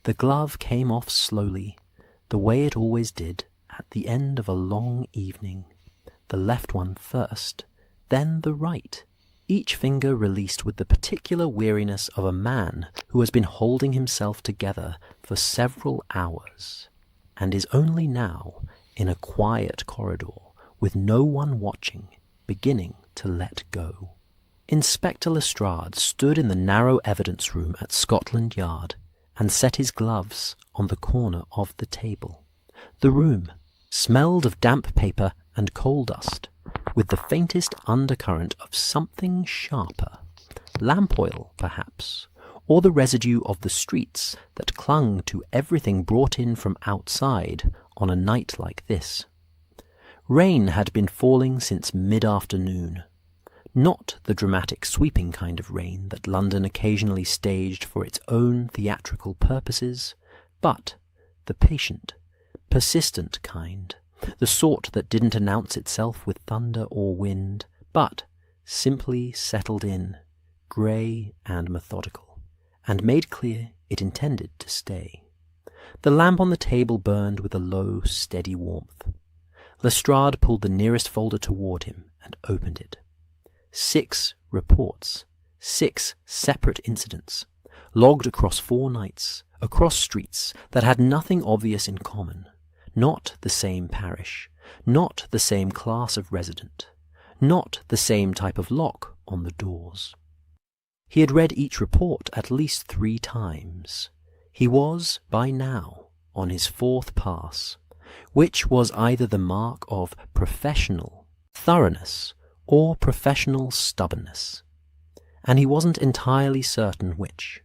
The glove came off slowly, the way it always did at the end of a long evening. The left one first, then the right, each finger released with the particular weariness of a man who has been holding himself together for several hours, and is only now, in a quiet corridor, with no one watching, beginning to let go. Inspector Lestrade stood in the narrow evidence room at Scotland Yard and set his gloves on the corner of the table. The room smelled of damp paper and coal dust, with the faintest undercurrent of something sharper, lamp oil, perhaps, or the residue of the streets that clung to everything brought in from outside on a night like this. Rain had been falling since mid-afternoon. Not the dramatic sweeping kind of rain that London occasionally staged for its own theatrical purposes, but the patient, persistent kind, the sort that didn't announce itself with thunder or wind, but simply settled in, grey and methodical, and made clear it intended to stay. The lamp on the table burned with a low, steady warmth. Lestrade pulled the nearest folder toward him and opened it. 6 reports, 6 separate incidents, logged across 4 nights, across streets that had nothing obvious in common, not the same parish, not the same class of resident, not the same type of lock on the doors. He had read each report at least 3 times. He was, by now, on his 4th pass, which was either the mark of professional thoroughness or professional stubbornness, and he wasn't entirely certain which.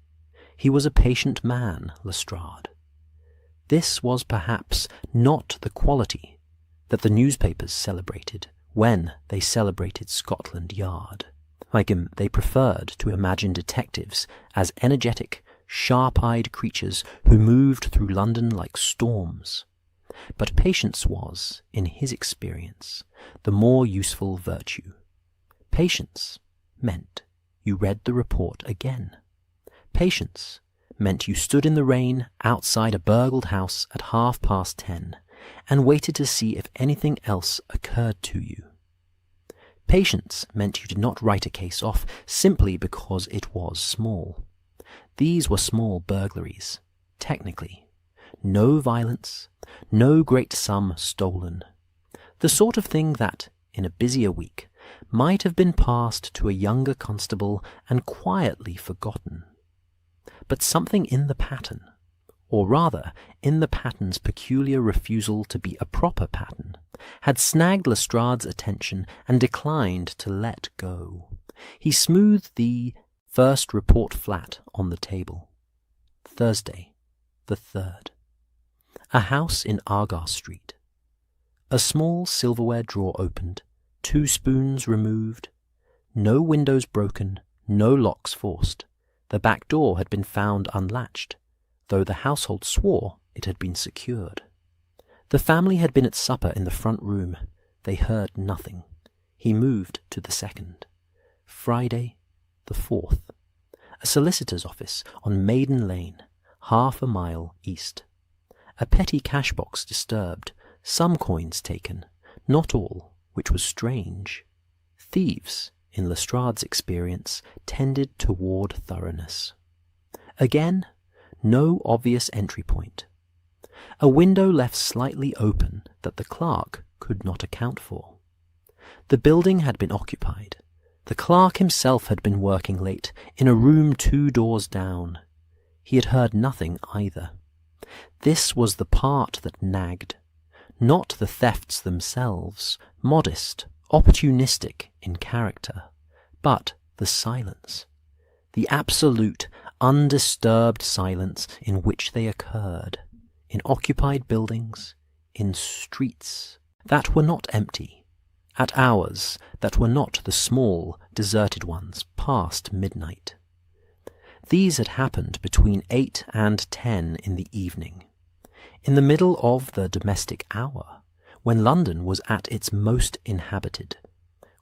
He was a patient man, Lestrade. This was perhaps not the quality that the newspapers celebrated when they celebrated Scotland Yard. They preferred to imagine detectives as energetic, sharp-eyed creatures who moved through London like storms. But patience was, in his experience, the more useful virtue. Patience meant you read the report again. Patience meant you stood in the rain outside a burgled house at 10:30 and waited to see if anything else occurred to you. Patience meant you did not write a case off simply because it was small. These were small burglaries, technically. No violence, no great sum stolen. The sort of thing that, in a busier week, might have been passed to a younger constable and quietly forgotten. But something in the pattern, or rather in the pattern's peculiar refusal to be a proper pattern, had snagged Lestrade's attention and declined to let go. He smoothed the first report flat on the table. Thursday, the 3rd. A house in Argyle Street. A small silverware drawer opened, 2 spoons removed, no windows broken, no locks forced. The back door had been found unlatched, though the household swore it had been secured. The family had been at supper in the front room. They heard nothing. He moved to the 2nd. Friday, the 4th. A solicitor's office on Maiden Lane, half a mile east. A petty cash box disturbed, some coins taken, not all, which was strange. Thieves, in Lestrade's experience, tended toward thoroughness. Again, no obvious entry point. A window left slightly open that the clerk could not account for. The building had been occupied. The clerk himself had been working late, in a room 2 doors down. He had heard nothing either. This was the part that nagged. Not the thefts themselves, modest, opportunistic in character, but the silence. The absolute, undisturbed silence in which they occurred, in occupied buildings, in streets that were not empty, at hours that were not the small, deserted ones past midnight. These had happened between 8 and 10 in the evening, in the middle of the domestic hour, when London was at its most inhabited,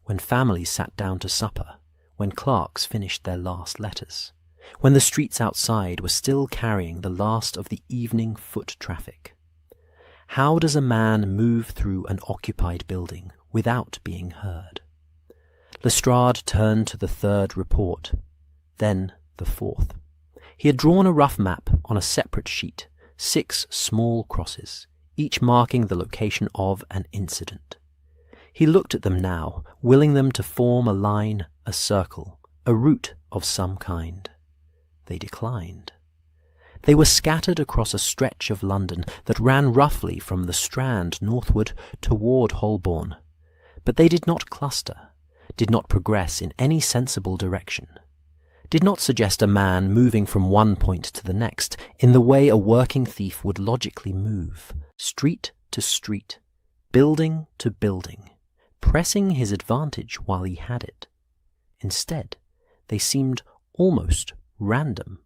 when families sat down to supper, when clerks finished their last letters, when the streets outside were still carrying the last of the evening foot traffic. How does a man move through an occupied building without being heard? Lestrade turned to the third report, then the fourth. He had drawn a rough map on a separate sheet, 6 small crosses, each marking the location of an incident. He looked at them now, willing them to form a line, a circle, a route of some kind. They declined. They were scattered across a stretch of London that ran roughly from the Strand northward toward Holborn, but they did not cluster, did not progress in any sensible direction, did not suggest a man moving from one point to the next in the way a working thief would logically move, street to street, building to building, pressing his advantage while he had it. Instead, they seemed almost random.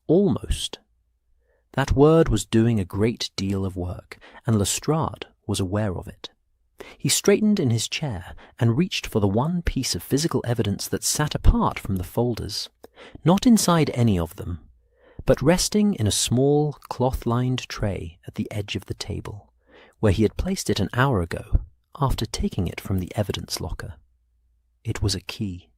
Almost. That word was doing a great deal of work, and Lestrade was aware of it. He straightened in his chair and reached for the one piece of physical evidence that sat apart from the folders, not inside any of them, but resting in a small cloth-lined tray at the edge of the table, where he had placed it an hour ago after taking it from the evidence locker. It was a key.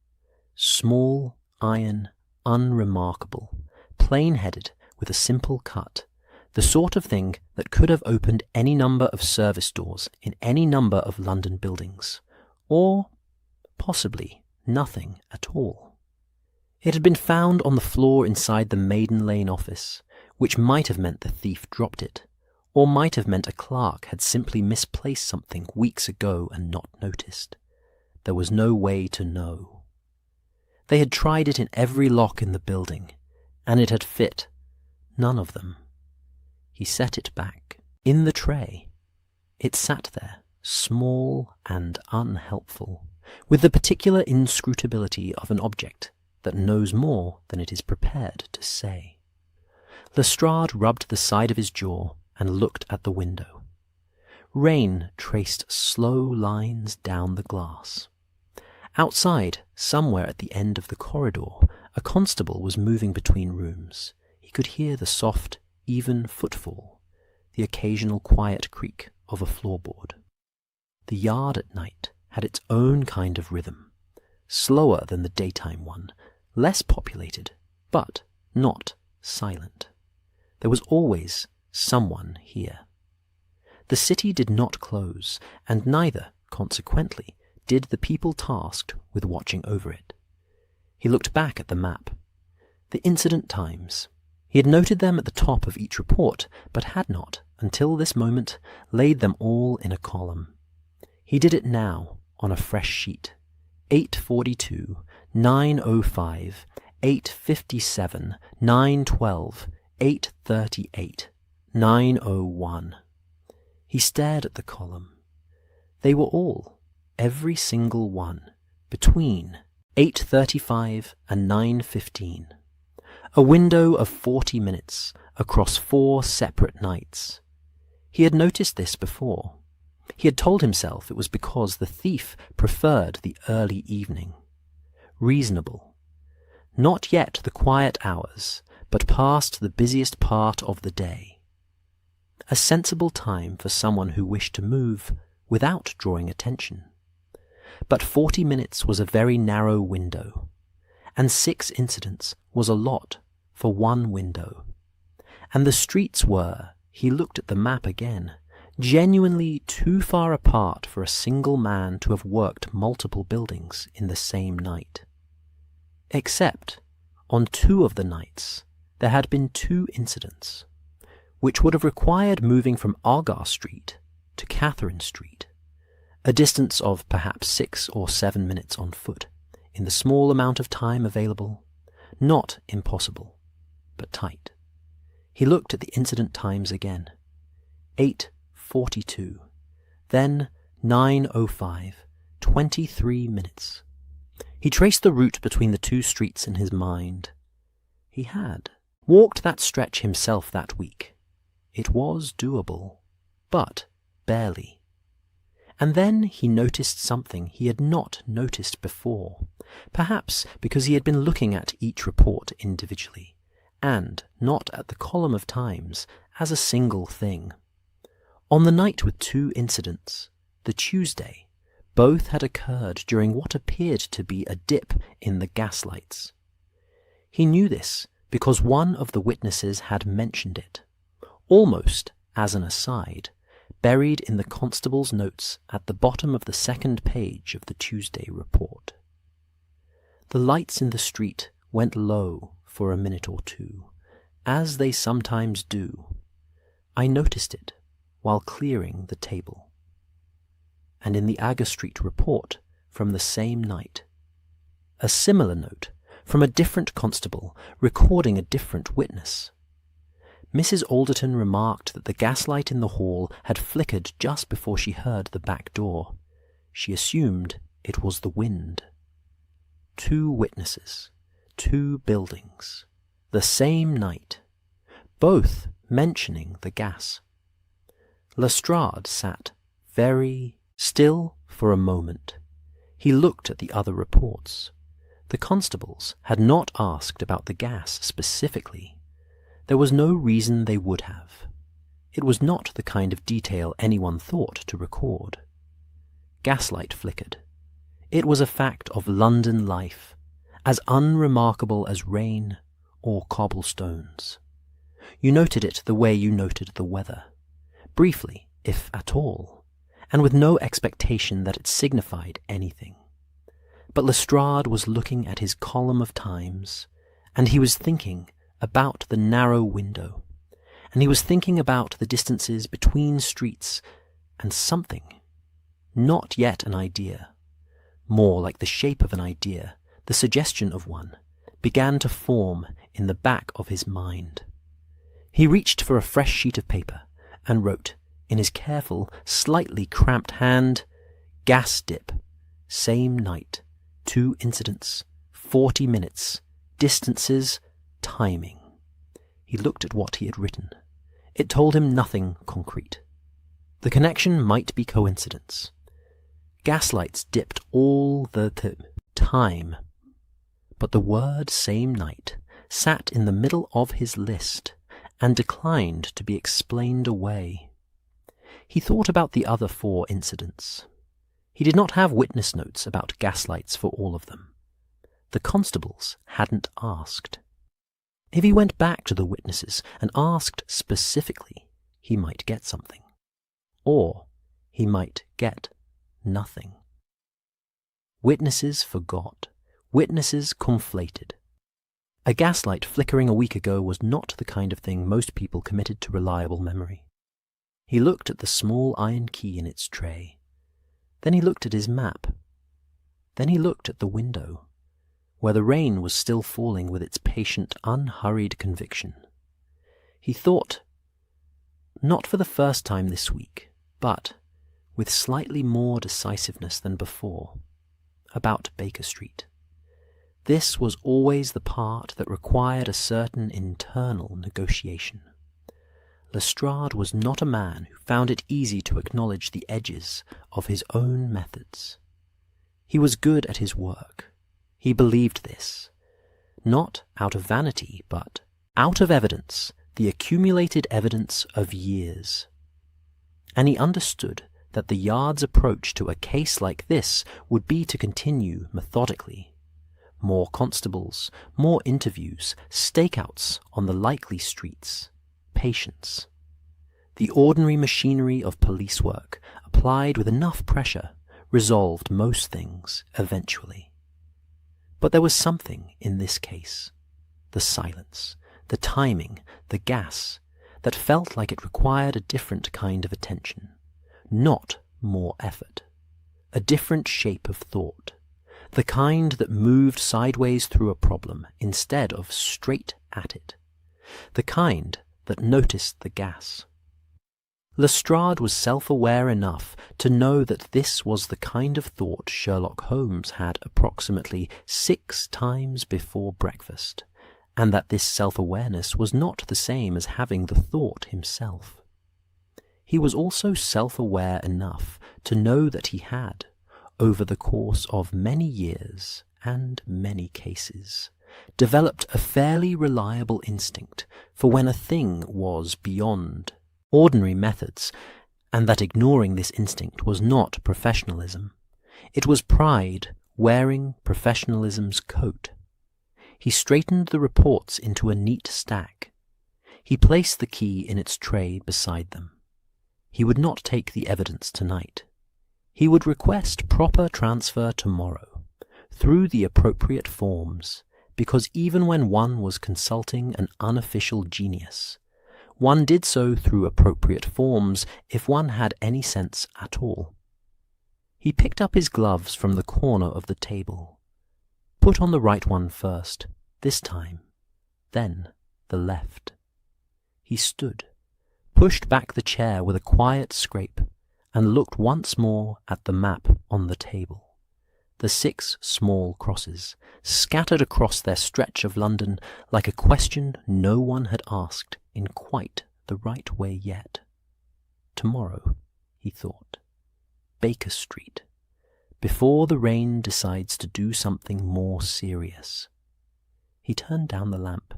Small, iron, unremarkable, plain-headed with a simple cut, the sort of thing that could have opened any number of service doors in any number of London buildings, or possibly nothing at all. It had been found on the floor inside the Maiden Lane office, which might have meant the thief dropped it, or might have meant a clerk had simply misplaced something weeks ago and not noticed. There was no way to know. They had tried it in every lock in the building, and it had fit. None of them. He set it back. In the tray. It sat there, small and unhelpful, with the particular inscrutability of an object that knows more than it is prepared to say. Lestrade rubbed the side of his jaw and looked at the window. Rain traced slow lines down the glass. Outside, somewhere at the end of the corridor, a constable was moving between rooms. He could hear the soft, even footfall, the occasional quiet creak of a floorboard. The yard at night had its own kind of rhythm, slower than the daytime one, less populated, but not silent. There was always someone here. The city did not close, and neither, consequently, did the people tasked with watching over it. He looked back at the map. The incident times. He had noted them at the top of each report, but had not, until this moment, laid them all in a column. He did it now, on a fresh sheet. 8:42, 9:05, 8:57, 9:12, 8:38, 9:01. He stared at the column. They were all, every single one, between 8:35 and 9:15. A window of 40 minutes across 4 separate nights. He had noticed this before. He had told himself it was because the thief preferred the early evening. Reasonable. Not yet the quiet hours, but past the busiest part of the day. A sensible time for someone who wished to move without drawing attention. But 40 minutes was a very narrow window, and 6 incidents was a lot for one window. And the streets were, he looked at the map again, genuinely too far apart for a single man to have worked multiple buildings in the same night. Except, on 2 of the nights, there had been 2 incidents, which would have required moving from Argyle Street to Catherine Street, a distance of perhaps 6 or 7 minutes on foot, in the small amount of time available. Not impossible, but tight. He looked at the incident times again. 8:42, then 9:05, 23 minutes. He traced the route between the 2 streets in his mind. He had walked that stretch himself that week. It was doable, but barely. And then he noticed something he had not noticed before, perhaps because he had been looking at each report individually, and not at the column of times as a single thing. On the night with 2 incidents, the Tuesday, both had occurred during what appeared to be a dip in the gaslights. He knew this because one of the witnesses had mentioned it, almost as an aside, buried in the constable's notes at the bottom of the 2nd page of the Tuesday report. The lights in the street went low for a minute or two, as they sometimes do. I noticed it while clearing the table. And in the Agar Street report from the same night, a similar note from a different constable recording a different witness. Mrs. Alderton remarked that the gaslight in the hall had flickered just before she heard the back door. She assumed it was the wind. 2 witnesses, 2 buildings, the same night, both mentioning the gas. Lestrade sat very still for a moment. He looked at the other reports. The constables had not asked about the gas specifically. There was no reason they would have. It was not the kind of detail anyone thought to record. Gaslight flickered. It was a fact of London life, as unremarkable as rain or cobblestones. You noted it the way you noted the weather, briefly, if at all, and with no expectation that it signified anything. But Lestrade was looking at his column of times, and he was thinking about the narrow window, and he was thinking about the distances between streets, and something, not yet an idea, more like the shape of an idea, the suggestion of one, began to form in the back of his mind. He reached for a fresh sheet of paper and wrote, in his careful, slightly cramped hand, "Gas dip, same night, 2 incidents, 40 minutes, distances, timing." He looked at what he had written. It told him nothing concrete. The connection might be coincidence. Gaslights dipped all the time. But the word "same night" sat in the middle of his list and declined to be explained away. He thought about the other 4 incidents. He did not have witness notes about gaslights for all of them. The constables hadn't asked. If he went back to the witnesses and asked specifically, he might get something. Or he might get nothing. Witnesses forgot. Witnesses conflated. A gaslight flickering a week ago was not the kind of thing most people committed to reliable memory. He looked at the small iron key in its tray. Then he looked at his map. Then he looked at the window, where the rain was still falling with its patient, unhurried conviction. He thought, not for the first time this week, but with slightly more decisiveness than before, about Baker Street. This was always the part that required a certain internal negotiation. Lestrade was not a man who found it easy to acknowledge the edges of his own methods. He was good at his work. He believed this, not out of vanity, but out of evidence, the accumulated evidence of years. And he understood that the Yard's approach to a case like this would be to continue methodically. More constables, more interviews, stakeouts on the likely streets, patience. The ordinary machinery of police work, applied with enough pressure, resolved most things eventually. But there was something in this case, the silence, the timing, the gas, that felt like it required a different kind of attention, not more effort, a different shape of thought, the kind that moved sideways through a problem instead of straight at it, the kind that noticed the gas. Lestrade was self-aware enough to know that this was the kind of thought Sherlock Holmes had approximately 6 times before breakfast, and that this self-awareness was not the same as having the thought himself. He was also self-aware enough to know that he had, over the course of many years and many cases, developed a fairly reliable instinct for when a thing was beyond ordinary methods, and that ignoring this instinct was not professionalism. It was pride wearing professionalism's coat. He straightened the reports into a neat stack. He placed the key in its tray beside them. He would not take the evidence tonight. He would request proper transfer tomorrow, through the appropriate forms, because even when one was consulting an unofficial genius, one did so through appropriate forms if one had any sense at all. He picked up his gloves from the corner of the table. Put on the right one first, this time, then the left. He stood, pushed back the chair with a quiet scrape, and looked once more at the map on the table. The 6 small crosses, scattered across their stretch of London like a question no one had asked in quite the right way yet. Tomorrow, he thought. Baker Street. Before the rain decides to do something more serious. He turned down the lamp.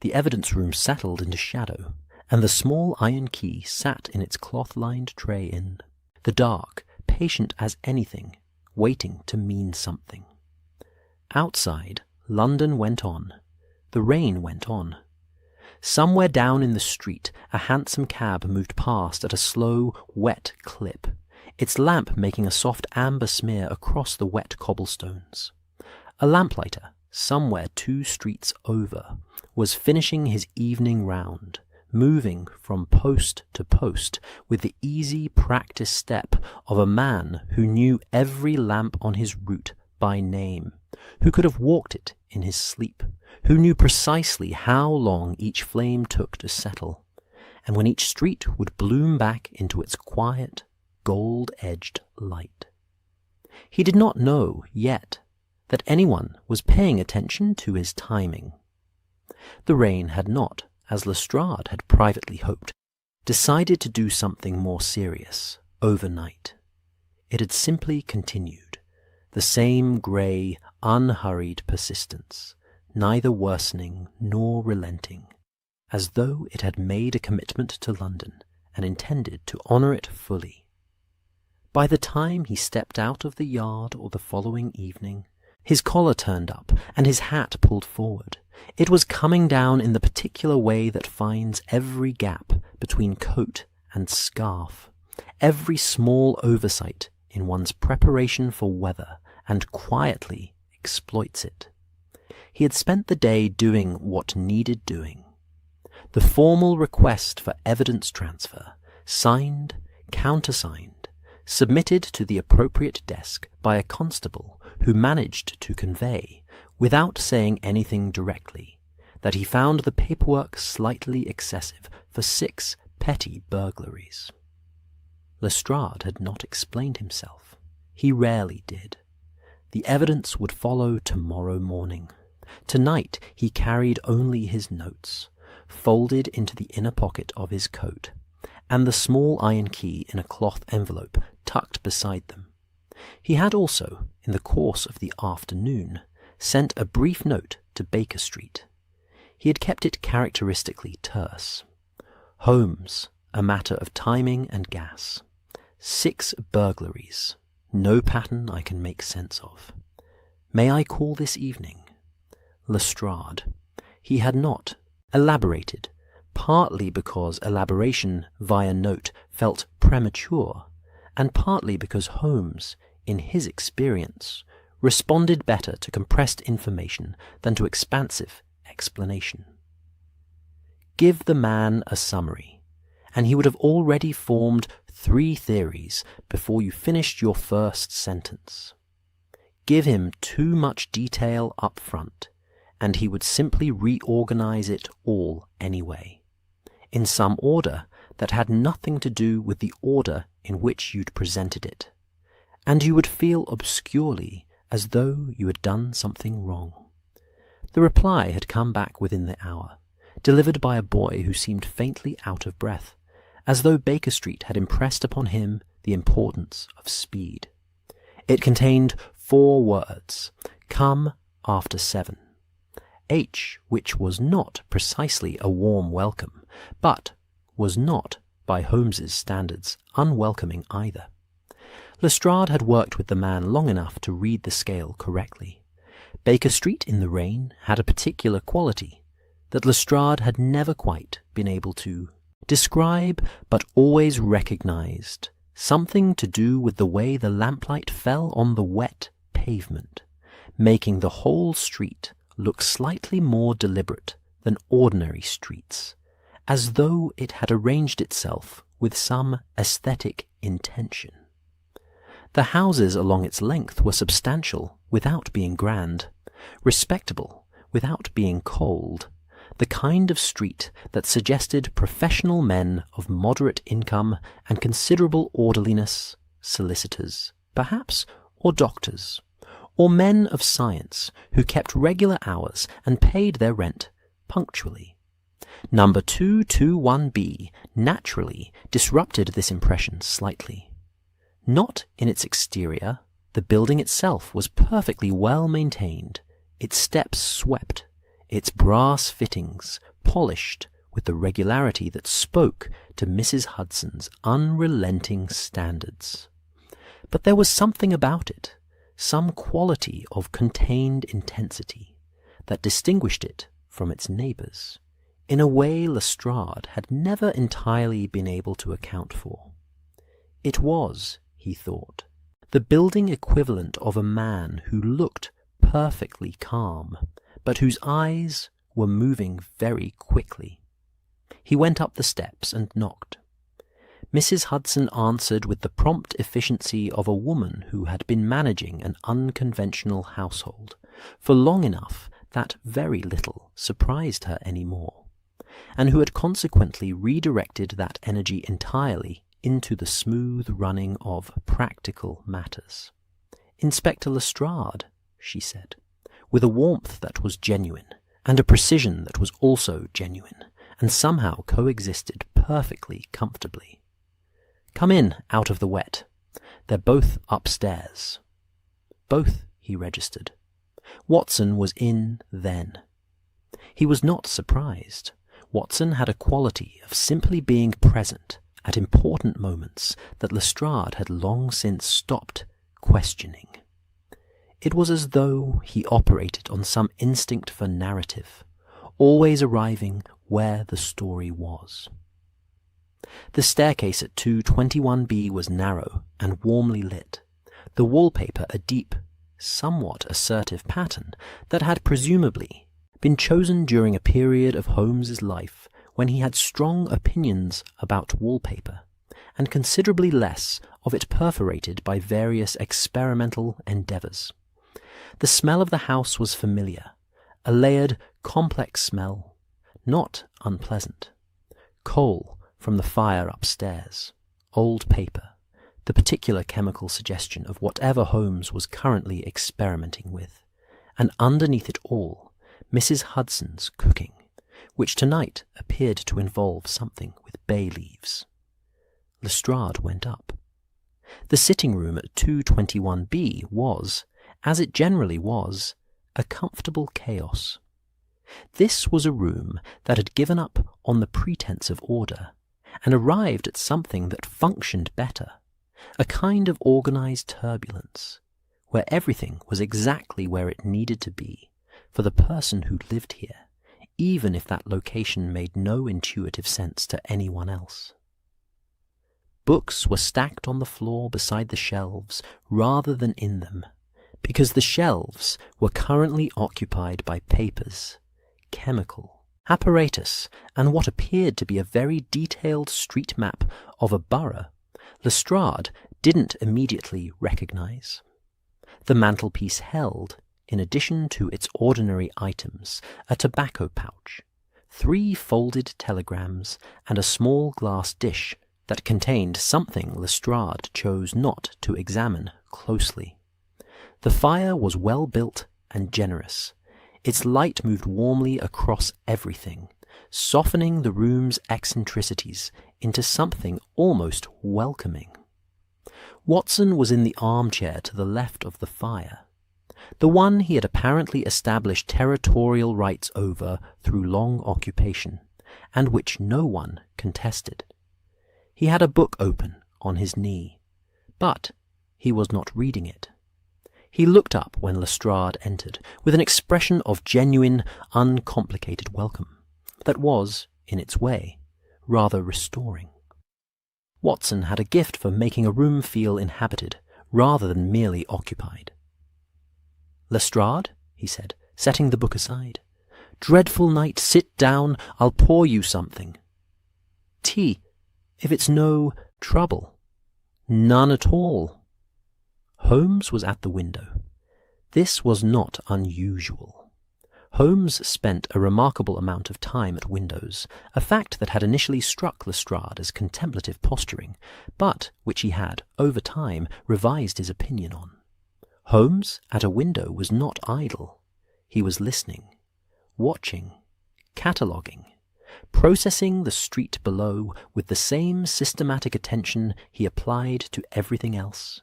The evidence room settled into shadow, and the small iron key sat in its cloth-lined tray in the dark, patient as anything, waiting to mean something. Outside, London went on. The rain went on. Somewhere down in the street, a hansom cab moved past at a slow, wet clip, its lamp making a soft amber smear across the wet cobblestones. A lamplighter, somewhere 2 streets over, was finishing his evening round, moving from post to post with the easy practice step of a man who knew every lamp on his route by name, who could have walked it in his sleep, who knew precisely how long each flame took to settle, and when each street would bloom back into its quiet, gold-edged light. He did not know yet that anyone was paying attention to his timing. The rain had not, as Lestrade had privately hoped, decided to do something more serious overnight. It had simply continued, the same grey, unhurried persistence, neither worsening nor relenting, as though it had made a commitment to London and intended to honour it fully. By the time he stepped out of the yard or the following evening, his collar turned up and his hat pulled forward. It was coming down in the particular way that finds every gap between coat and scarf, every small oversight in one's preparation for weather, and quietly exploits it. He had spent the day doing what needed doing. The formal request for evidence transfer, signed, countersigned, submitted to the appropriate desk by a constable who managed to convey, without saying anything directly, that he found the paperwork slightly excessive for 6 petty burglaries. Lestrade had not explained himself. He rarely did. The evidence would follow tomorrow morning. Tonight he carried only his notes, folded into the inner pocket of his coat, and the small iron key in a cloth envelope tucked beside them. He had also, in the course of the afternoon, sent a brief note to Baker Street. He had kept it characteristically terse. Holmes, a matter of timing and gas. 6 burglaries. No pattern I can make sense of. May I call this evening? Lestrade. He had not elaborated, partly because elaboration via note felt premature, and partly because Holmes, in his experience, responded better to compressed information than to expansive explanation. Give the man a summary, and he would have already formed 3 theories before you finished your first sentence. Give him too much detail up front, and he would simply reorganize it all anyway, in some order that had nothing to do with the order in which you'd presented it, and you would feel obscurely as though you had done something wrong. The reply had come back within the hour, delivered by a boy who seemed faintly out of breath, as though Baker Street had impressed upon him the importance of speed. It contained 4 words, come after 7. H, which was not precisely a warm welcome, but was not, by Holmes's standards, unwelcoming either. Lestrade had worked with the man long enough to read the scale correctly. Baker Street in the rain had a particular quality that Lestrade had never quite been able to describe, but always recognized, something to do with the way the lamplight fell on the wet pavement, making the whole street look slightly more deliberate than ordinary streets, as though it had arranged itself with some aesthetic intention. The houses along its length were substantial without being grand, respectable without being cold, the kind of street that suggested professional men of moderate income and considerable orderliness, solicitors, perhaps, or doctors, or men of science who kept regular hours and paid their rent punctually. Number 221B naturally disrupted this impression slightly. Not in its exterior, the building itself was perfectly well maintained, its steps swept, its brass fittings polished with the regularity that spoke to Mrs. Hudson's unrelenting standards. But there was something about it, some quality of contained intensity, that distinguished it from its neighbours, in a way Lestrade had never entirely been able to account for. It was, he thought, the building equivalent of a man who looked perfectly calm, but whose eyes were moving very quickly. He went up the steps and knocked. Mrs. Hudson answered with the prompt efficiency of a woman who had been managing an unconventional household for long enough that very little surprised her any more, and who had consequently redirected that energy entirely into the smooth running of practical matters. "Inspector Lestrade," she said, with a warmth that was genuine, and a precision that was also genuine, and somehow coexisted perfectly comfortably. "Come in out of the wet. They're both upstairs." Both, he registered. Watson was in then. He was not surprised. Watson had a quality of simply being present at important moments that Lestrade had long since stopped questioning. It was as though he operated on some instinct for narrative, always arriving where the story was. The staircase at 221B was narrow and warmly lit, the wallpaper a deep, somewhat assertive pattern that had presumably been chosen during a period of Holmes's life when he had strong opinions about wallpaper, and considerably less of it perforated by various experimental endeavours. The smell of the house was familiar, a layered, complex smell, not unpleasant. Coal from the fire upstairs, old paper, the particular chemical suggestion of whatever Holmes was currently experimenting with, and underneath it all, Mrs. Hudson's cooking, which tonight appeared to involve something with bay leaves. Lestrade went up. The sitting-room at 221B was, as it generally was, a comfortable chaos. This was a room that had given up on the pretense of order, and arrived at something that functioned better, a kind of organized turbulence, where everything was exactly where it needed to be for the person who lived here, even if that location made no intuitive sense to anyone else. Books were stacked on the floor beside the shelves rather than in them, because the shelves were currently occupied by papers, chemical, apparatus, and what appeared to be a very detailed street map of a borough Lestrade didn't immediately recognize. The mantelpiece held, in addition to its ordinary items, a tobacco pouch, 3 folded telegrams, and a small glass dish that contained something Lestrade chose not to examine closely. The fire was well built and generous. Its light moved warmly across everything, softening the room's eccentricities into something almost welcoming. Watson was in the armchair to the left of the fire. the one he had apparently established territorial rights over through long occupation, and which no one contested. He had a book open on his knee, but he was not reading it. He looked up when Lestrade entered, with an expression of genuine, uncomplicated welcome, that was, in its way, rather restoring. Watson had a gift for making a room feel inhabited, rather than merely occupied. "Lestrade," he said, setting the book aside. "Dreadful night, sit down, I'll pour you something. Tea, if it's no trouble." "None at all." Holmes was at the window. This was not unusual. Holmes spent a remarkable amount of time at windows, a fact that had initially struck Lestrade as contemplative posturing, but which he had, over time, revised his opinion on. Holmes at a window was not idle. He was listening, watching, cataloguing, processing the street below with the same systematic attention he applied to everything else,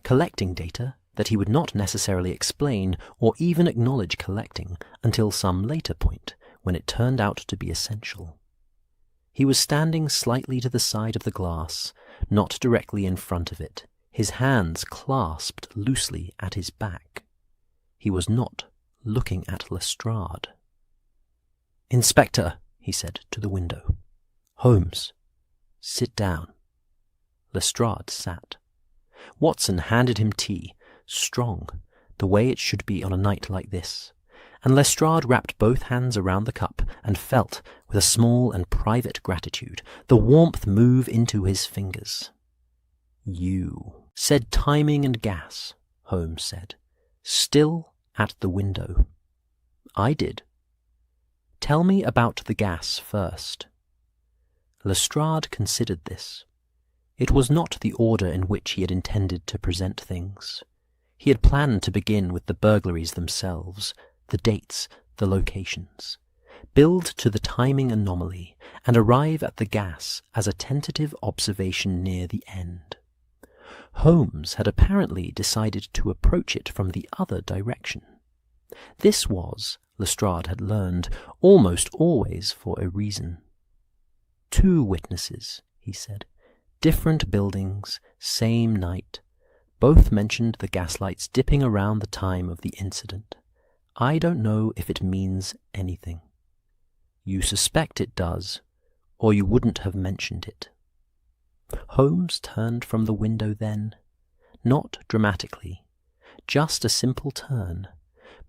collecting data that he would not necessarily explain or even acknowledge collecting until some later point when it turned out to be essential. He was standing slightly to the side of the glass, not directly in front of it, his hands clasped loosely at his back. He was not looking at Lestrade. "Inspector," he said to the window. "Holmes, sit down." Lestrade sat. Watson handed him tea, strong, the way it should be on a night like this, and Lestrade wrapped both hands around the cup and felt, with a small and private gratitude, the warmth move into his fingers. "You said timing and gas," Holmes said, still at the window. "I did." "Tell me about the gas first." Lestrade considered this. It was not the order in which he had intended to present things. He had planned to begin with the burglaries themselves, the dates, the locations, build to the timing anomaly, and arrive at the gas as a tentative observation near the end. Holmes had apparently decided to approach it from the other direction. This was, Lestrade had learned, almost always for a reason. "Two witnesses," he said. "Different buildings, same night. Both mentioned the gaslights dipping around the time of the incident. I don't know if it means anything." "You suspect it does, or you wouldn't have mentioned it." Holmes turned from the window then, not dramatically, just a simple turn,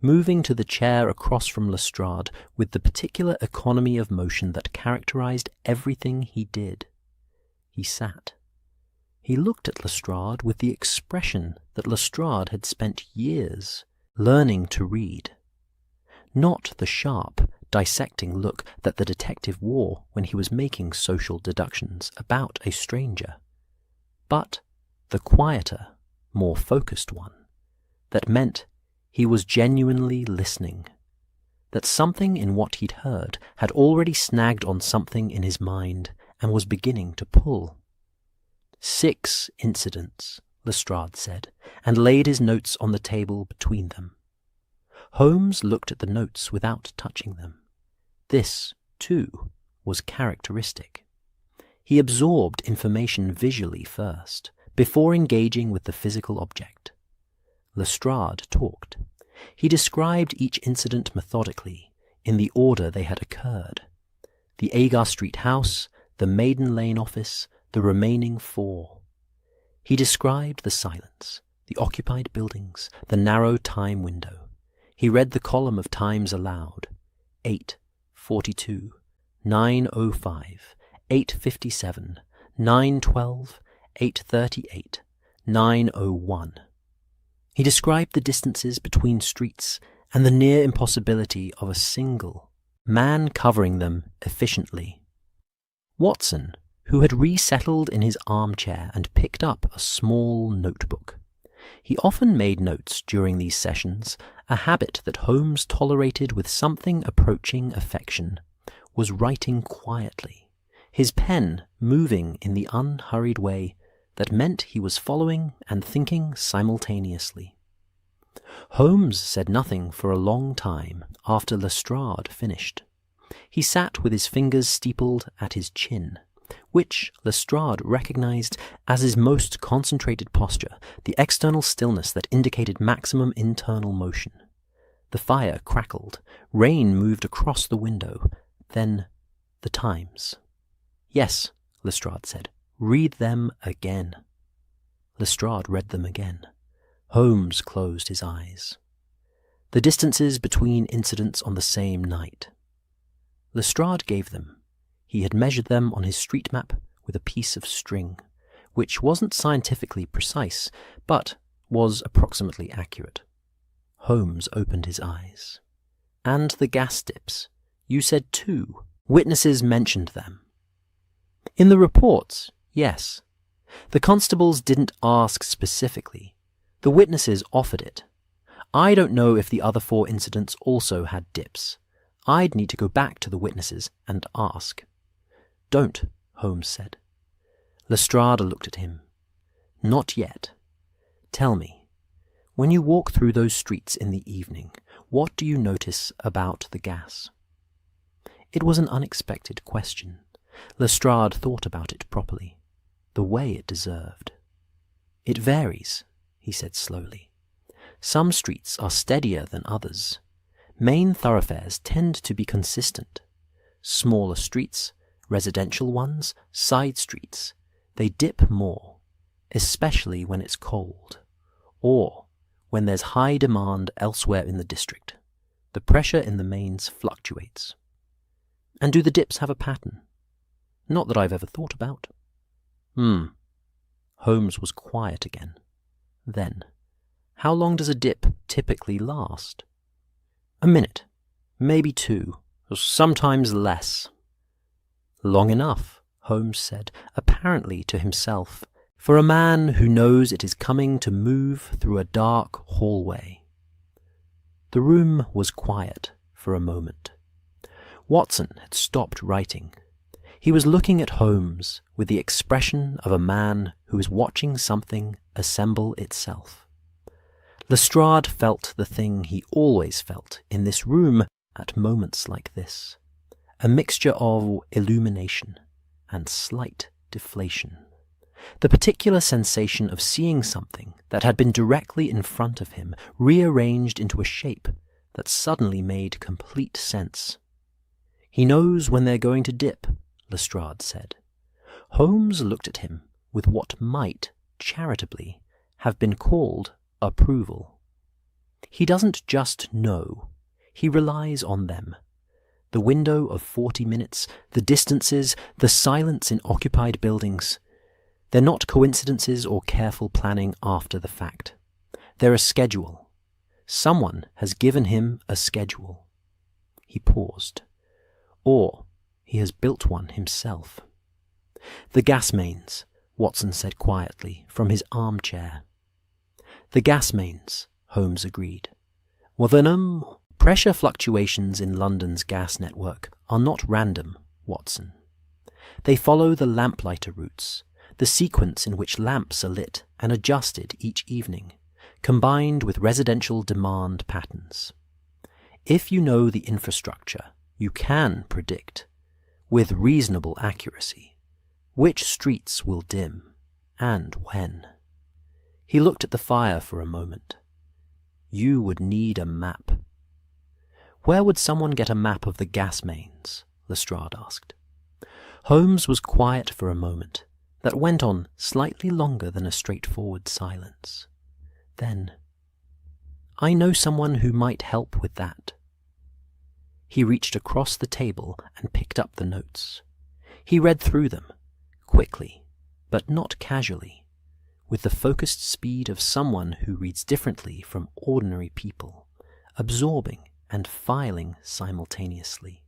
moving to the chair across from Lestrade with the particular economy of motion that characterized everything he did. He sat. He looked at Lestrade with the expression that Lestrade had spent years learning to read. Not the sharp, dissecting look that the detective wore when he was making social deductions about a stranger, but the quieter, more focused one, that meant he was genuinely listening, that something in what he'd heard had already snagged on something in his mind and was beginning to pull. 6 incidents, Lestrade said, and laid his notes on the table between them. Holmes looked at the notes without touching them. This, too, was characteristic. He absorbed information visually first, before engaging with the physical object. Lestrade talked. He described each incident methodically, in the order they had occurred. The Agar Street house, the Maiden Lane office, the remaining 4. He described the silence, the occupied buildings, the narrow time window. He read the column of times aloud: 8:42, 9:05, 8:57, 9:12, 8:38, 9:01. He described the distances between streets and the near impossibility of a single man covering them efficiently. Watson, who had resettled in his armchair and picked up a small notebook. He often made notes during these sessions, a habit that Holmes tolerated with something approaching affection, was writing quietly, his pen moving in the unhurried way that meant he was following and thinking simultaneously. Holmes said nothing for a long time after Lestrade finished. He sat with his fingers steepled at his chin, which Lestrade recognized as his most concentrated posture, the external stillness that indicated maximum internal motion. The fire crackled, rain moved across the window, then the Times. "Yes," Lestrade said, "read them again." Lestrade read them again. Holmes closed his eyes. The distances between incidents on the same night. Lestrade gave them. He had measured them on his street map with a piece of string, which wasn't scientifically precise, but was approximately accurate. Holmes opened his eyes. "And the gas dips. You said 2. Witnesses mentioned them." "In the reports, yes. The constables didn't ask specifically. The witnesses offered it. I don't know if the other 4 incidents also had dips. I'd need to go back to the witnesses and ask." "Don't," Holmes said. Lestrade looked at him. "Not yet. Tell me, when you walk through those streets in the evening, what do you notice about the gas?" It was an unexpected question. Lestrade thought about it properly, the way it deserved. "It varies," he said slowly. "Some streets are steadier than others. Main thoroughfares tend to be consistent. Smaller streets, residential ones, side streets, they dip more, especially when it's cold, or when there's high demand elsewhere in the district. The pressure in the mains fluctuates." "And do the dips have a pattern?" "Not that I've ever thought about." Holmes was quiet again. Then, "How long does a dip typically last?" "A minute, maybe 2, sometimes less." "Long enough," Holmes said, apparently to himself, "for a man who knows it is coming to move through a dark hallway." The room was quiet for a moment. Watson had stopped writing. He was looking at Holmes with the expression of a man who is watching something assemble itself. Lestrade felt the thing he always felt in this room at moments like this, a mixture of illumination and slight deflation. The particular sensation of seeing something that had been directly in front of him rearranged into a shape that suddenly made complete sense. "He knows when they're going to dip," Lestrade said. Holmes looked at him with what might, charitably, have been called approval. "He doesn't just know. He relies on them. The window of 40 minutes, the distances, the silence in occupied buildings. They're not coincidences or careful planning after the fact. They're a schedule. Someone has given him a schedule." He paused. "Or he has built one himself." "The gas mains," Watson said quietly from his armchair. "The gas mains," Holmes agreed. "Well then, pressure fluctuations in London's gas network are not random, Watson. They follow the lamplighter routes, the sequence in which lamps are lit and adjusted each evening, combined with residential demand patterns. If you know the infrastructure, you can predict, with reasonable accuracy, which streets will dim, and when." He looked at the fire for a moment. "You would need a map." "Where would someone get a map of the gas mains?" Lestrade asked. Holmes was quiet for a moment, that went on slightly longer than a straightforward silence. Then, "I know someone who might help with that." He reached across the table and picked up the notes. He read through them, quickly, but not casually, with the focused speed of someone who reads differently from ordinary people, absorbing and filing simultaneously.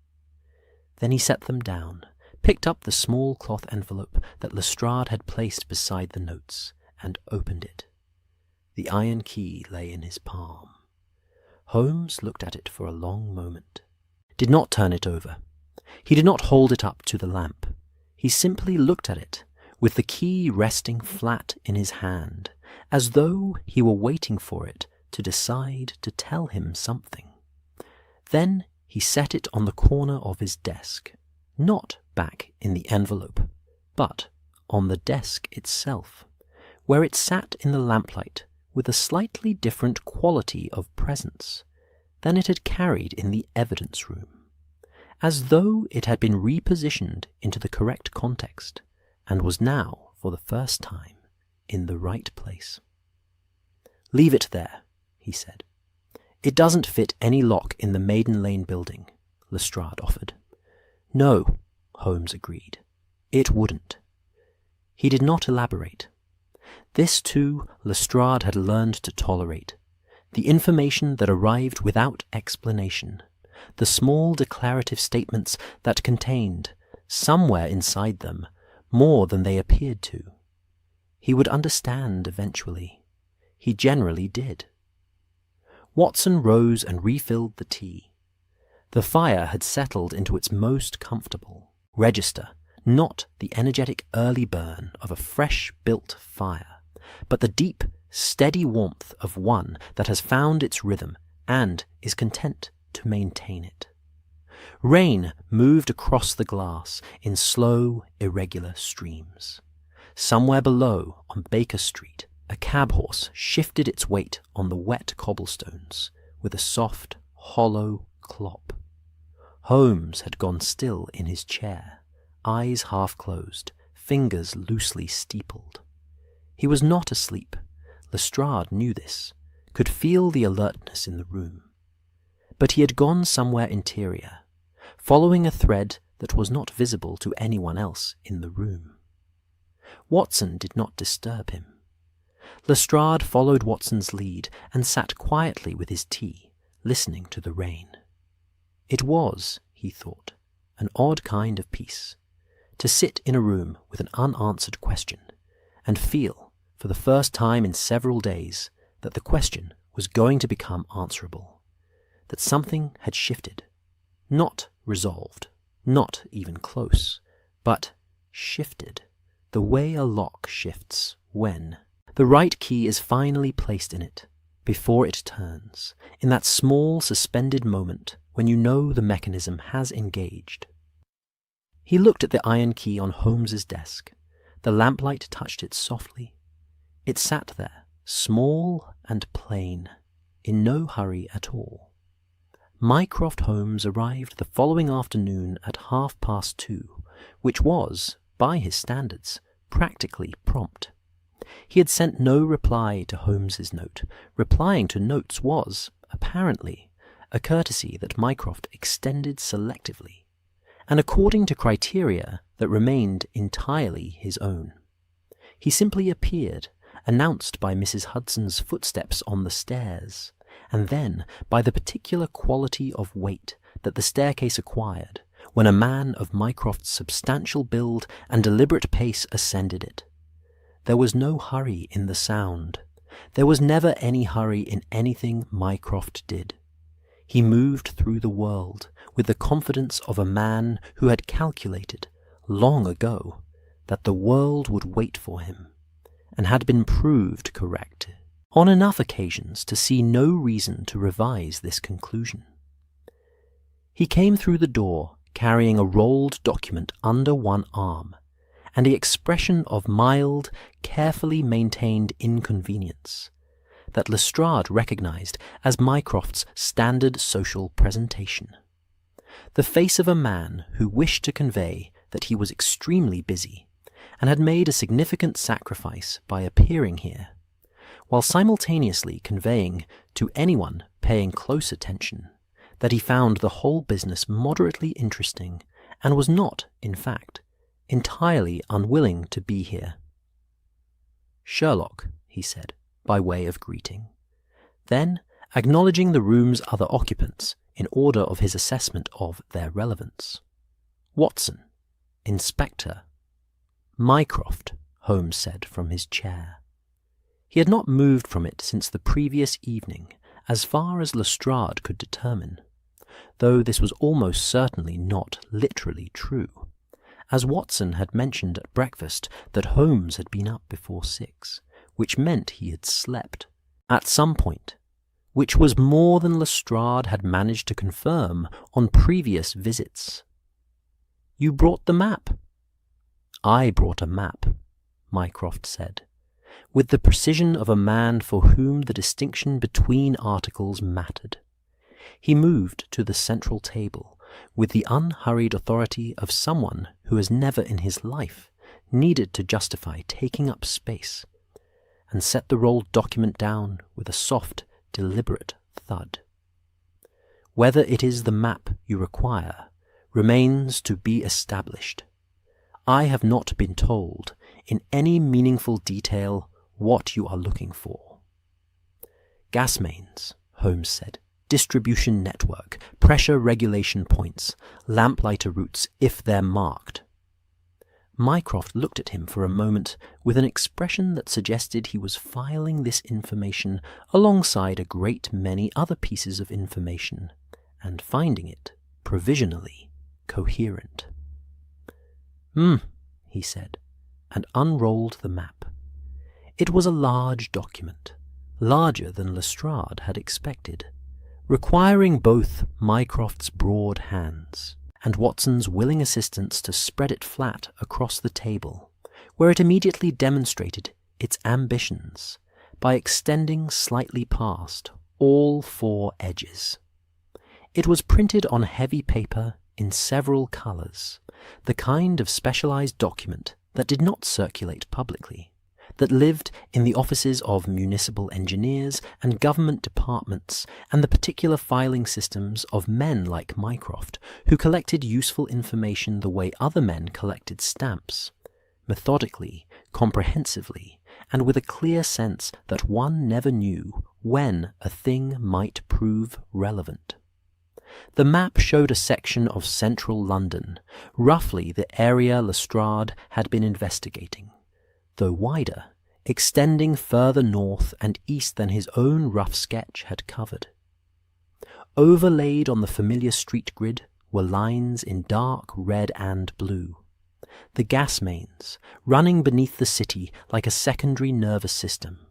Then he set them down, picked up the small cloth envelope that Lestrade had placed beside the notes, and opened it. The iron key lay in his palm. Holmes looked at it for a long moment, did not turn it over. He did not hold it up to the lamp. He simply looked at it, with the key resting flat in his hand, as though he were waiting for it to decide to tell him something. Then he set it on the corner of his desk, not back in the envelope, but on the desk itself, where it sat in the lamplight with a slightly different quality of presence than it had carried in the evidence room, as though it had been repositioned into the correct context and was now, for the first time, in the right place. "Leave it there," he said. "It doesn't fit any lock in the Maiden Lane building," Lestrade offered. "No," Holmes agreed. "It wouldn't." He did not elaborate. This, too, Lestrade had learned to tolerate. The information that arrived without explanation, the small declarative statements that contained, somewhere inside them, more than they appeared to. He would understand eventually. He generally did. Watson rose and refilled the tea. The fire had settled into its most comfortable register, not the energetic early burn of a fresh-built fire, but the deep, steady warmth of one that has found its rhythm and is content to maintain it. Rain moved across the glass in slow, irregular streams. Somewhere below, on Baker Street, a cab horse shifted its weight on the wet cobblestones with a soft, hollow clop. Holmes had gone still in his chair, eyes half closed, fingers loosely steepled. He was not asleep. Lestrade knew this, could feel the alertness in the room. But he had gone somewhere interior, following a thread that was not visible to anyone else in the room. Watson did not disturb him. Lestrade followed Watson's lead and sat quietly with his tea, listening to the rain. It was, he thought, an odd kind of peace, to sit in a room with an unanswered question and feel, for the first time in several days, that the question was going to become answerable, that something had shifted, not resolved, not even close, but shifted, the way a lock shifts when the right key is finally placed in it, before it turns, in that small suspended moment when you know the mechanism has engaged. He looked at the iron key on Holmes's desk. The lamplight touched it softly. It sat there, small and plain, in no hurry at all. Mycroft Holmes arrived the following afternoon at 2:30, which was, by his standards, practically prompt. He had sent no reply to Holmes's note. Replying to notes was, apparently, a courtesy that Mycroft extended selectively, and according to criteria that remained entirely his own. He simply appeared, announced by Mrs. Hudson's footsteps on the stairs, and then by the particular quality of weight that the staircase acquired when a man of Mycroft's substantial build and deliberate pace ascended it. There was no hurry in the sound. There was never any hurry in anything Mycroft did. He moved through the world with the confidence of a man who had calculated, long ago, that the world would wait for him, and had been proved correct on enough occasions to see no reason to revise this conclusion. He came through the door carrying a rolled document under one arm, and the expression of mild, carefully maintained inconvenience that Lestrade recognized as Mycroft's standard social presentation. The face of a man who wished to convey that he was extremely busy and had made a significant sacrifice by appearing here, while simultaneously conveying to anyone paying close attention that he found the whole business moderately interesting and was not, in fact, entirely unwilling to be here. "Sherlock," he said, by way of greeting. Then, acknowledging the room's other occupants in order of his assessment of their relevance. "Watson, Inspector." "Mycroft," Holmes said from his chair. He had not moved from it since the previous evening, as far as Lestrade could determine, though this was almost certainly not literally true, as Watson had mentioned at breakfast that Holmes had been up before 6, which meant he had slept, at some point, which was more than Lestrade had managed to confirm on previous visits. "You brought the map." "I brought a map," Mycroft said, with the precision of a man for whom the distinction between articles mattered. He moved to the central table with the unhurried authority of someone who has never in his life needed to justify taking up space, and set the rolled document down with a soft, deliberate thud. "Whether it is the map you require remains to be established. I have not been told in any meaningful detail what you are looking for." "Gas mains," Holmes said. "Distribution network, pressure regulation points, lamplighter routes if they're marked." Mycroft looked at him for a moment with an expression that suggested he was filing this information alongside a great many other pieces of information, and finding it, provisionally, coherent. He said, and unrolled the map. It was a large document, larger than Lestrade had expected, requiring both Mycroft's broad hands and Watson's willing assistance to spread it flat across the table, where it immediately demonstrated its ambitions by extending slightly past all four edges. It was printed on heavy paper in several colours, the kind of specialised document that did not circulate publicly, that lived in the offices of municipal engineers and government departments and the particular filing systems of men like Mycroft, who collected useful information the way other men collected stamps, methodically, comprehensively, and with a clear sense that one never knew when a thing might prove relevant. The map showed a section of central London, roughly the area Lestrade had been investigating, though wider, extending further north and east than his own rough sketch had covered. Overlaid on the familiar street grid were lines in dark red and blue, the gas mains running beneath the city like a secondary nervous system,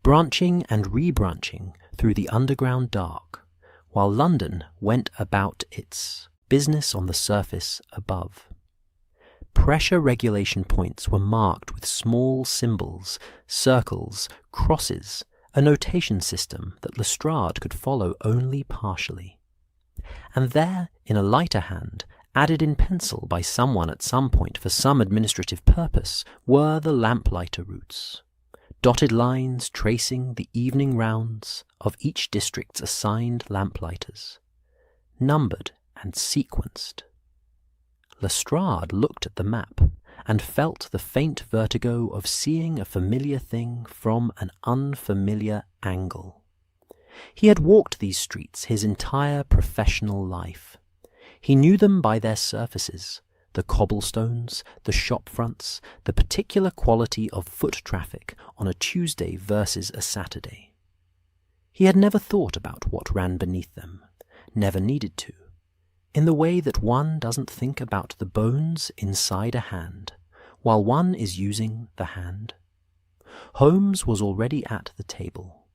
branching and rebranching through the underground dark, while London went about its business on the surface above. Pressure regulation points were marked with small symbols, circles, crosses, a notation system that Lestrade could follow only partially. And there, in a lighter hand, added in pencil by someone at some point for some administrative purpose, were the lamplighter routes, dotted lines tracing the evening rounds of each district's assigned lamplighters, numbered and sequenced. Lestrade looked at the map and felt the faint vertigo of seeing a familiar thing from an unfamiliar angle. He had walked these streets his entire professional life. He knew them by their surfaces, the cobblestones, the shop fronts, the particular quality of foot traffic on a Tuesday versus a Saturday. He had never thought about what ran beneath them, never needed to, in the way that one doesn't think about the bones inside a hand while one is using the hand. Holmes was already at the table.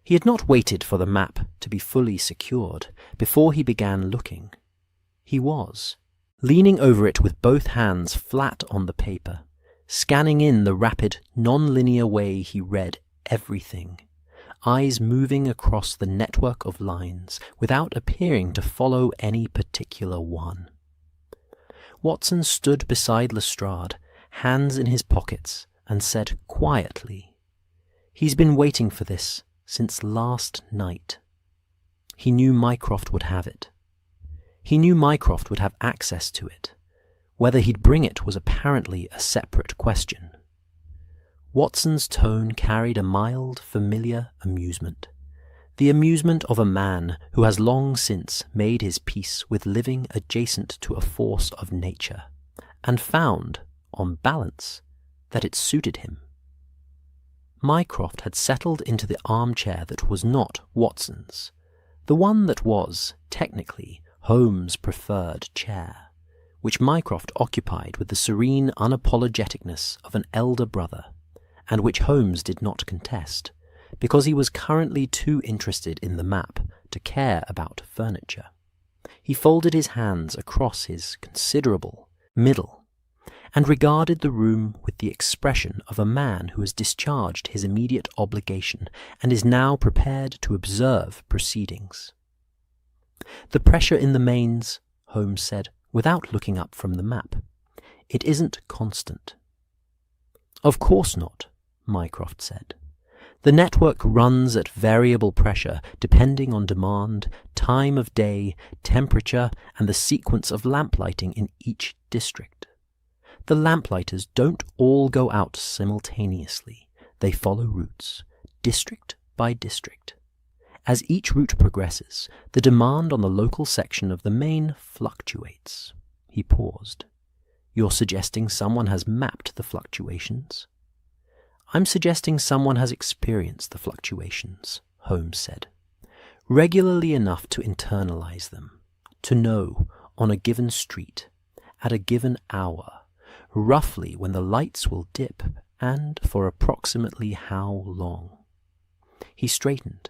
He had not waited for the map to be fully secured before he began looking. He was, leaning over it with both hands flat on the paper, scanning in the rapid, non-linear way he read everything, eyes moving across the network of lines without appearing to follow any particular one. Watson stood beside Lestrade, hands in his pockets, and said quietly, "He's been waiting for this since last night." He knew Mycroft would have it. He knew Mycroft would have access to it. Whether he'd bring it was apparently a separate question. Watson's tone carried a mild, familiar amusement, the amusement of a man who has long since made his peace with living adjacent to a force of nature, and found, on balance, that it suited him. Mycroft had settled into the armchair that was not Watson's, the one that was, technically, Holmes' preferred chair, which Mycroft occupied with the serene unapologeticness of an elder brother, and which Holmes did not contest, because he was currently too interested in the map to care about furniture. He folded his hands across his considerable middle and regarded the room with the expression of a man who has discharged his immediate obligation and is now prepared to observe proceedings. "The pressure in the mains," Holmes said, without looking up from the map. "It isn't constant." "Of course not," Mycroft said. "The network runs at variable pressure depending on demand, time of day, temperature, and the sequence of lamplighting in each district. The lamplighters don't all go out simultaneously. They follow routes, district by district. As each route progresses, the demand on the local section of the main fluctuates." He paused. "You're suggesting someone has mapped the fluctuations?" "I'm suggesting someone has experienced the fluctuations," Holmes said, "regularly enough to internalize them, to know, on a given street, at a given hour, roughly when the lights will dip and for approximately how long." He straightened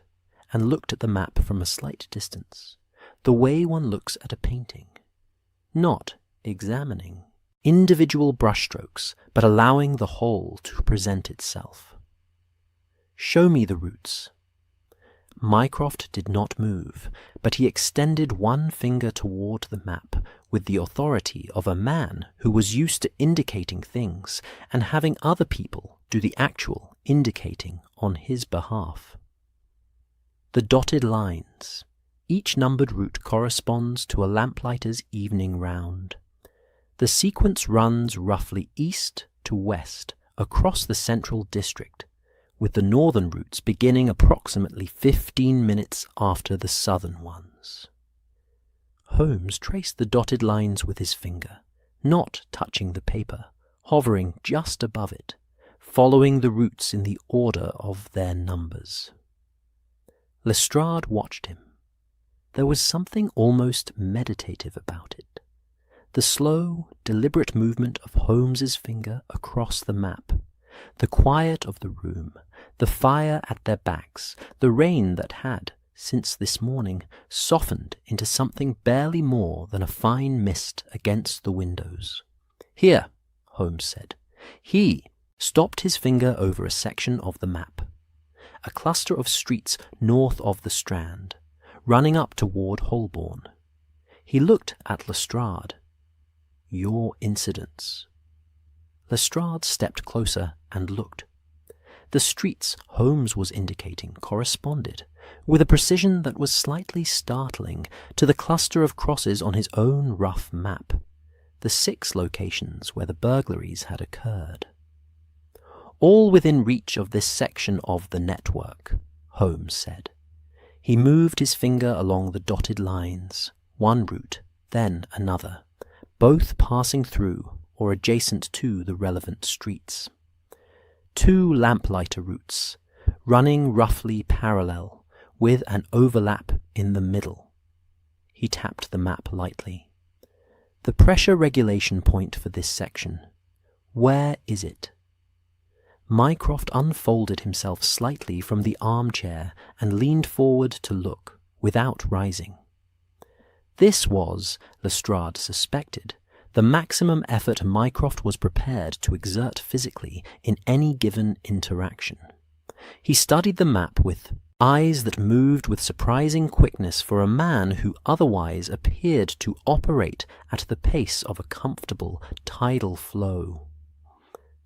and looked at the map from a slight distance, the way one looks at a painting, not examining individual brushstrokes, but allowing the whole to present itself. "Show me the routes." Mycroft did not move, but he extended one finger toward the map with the authority of a man who was used to indicating things and having other people do the actual indicating on his behalf. "The dotted lines. Each numbered route corresponds to a lamplighter's evening round. The sequence runs roughly east to west across the central district, with the northern routes beginning approximately 15 minutes after the southern ones." Holmes traced the dotted lines with his finger, not touching the paper, hovering just above it, following the routes in the order of their numbers. Lestrade watched him. There was something almost meditative about it. The slow, deliberate movement of Holmes's finger across the map, the quiet of the room, the fire at their backs, the rain that had, since this morning, softened into something barely more than a fine mist against the windows. "Here," Holmes said. He stopped his finger over a section of the map. A cluster of streets north of the Strand, running up toward Holborn. He looked at Lestrade. "Your incidents." Lestrade stepped closer and looked. The streets Holmes was indicating corresponded, with a precision that was slightly startling, to the cluster of crosses on his own rough map, the 6 locations where the burglaries had occurred. "All within reach of this section of the network," Holmes said. He moved his finger along the dotted lines, one route, then another, both passing through or adjacent to the relevant streets. 2 lamplighter routes, running roughly parallel, with an overlap in the middle. He tapped the map lightly. "The pressure regulation point for this section. Where is it?" Mycroft unfolded himself slightly from the armchair and leaned forward to look, without rising. This was, Lestrade suspected, the maximum effort Mycroft was prepared to exert physically in any given interaction. He studied the map with eyes that moved with surprising quickness for a man who otherwise appeared to operate at the pace of a comfortable tidal flow.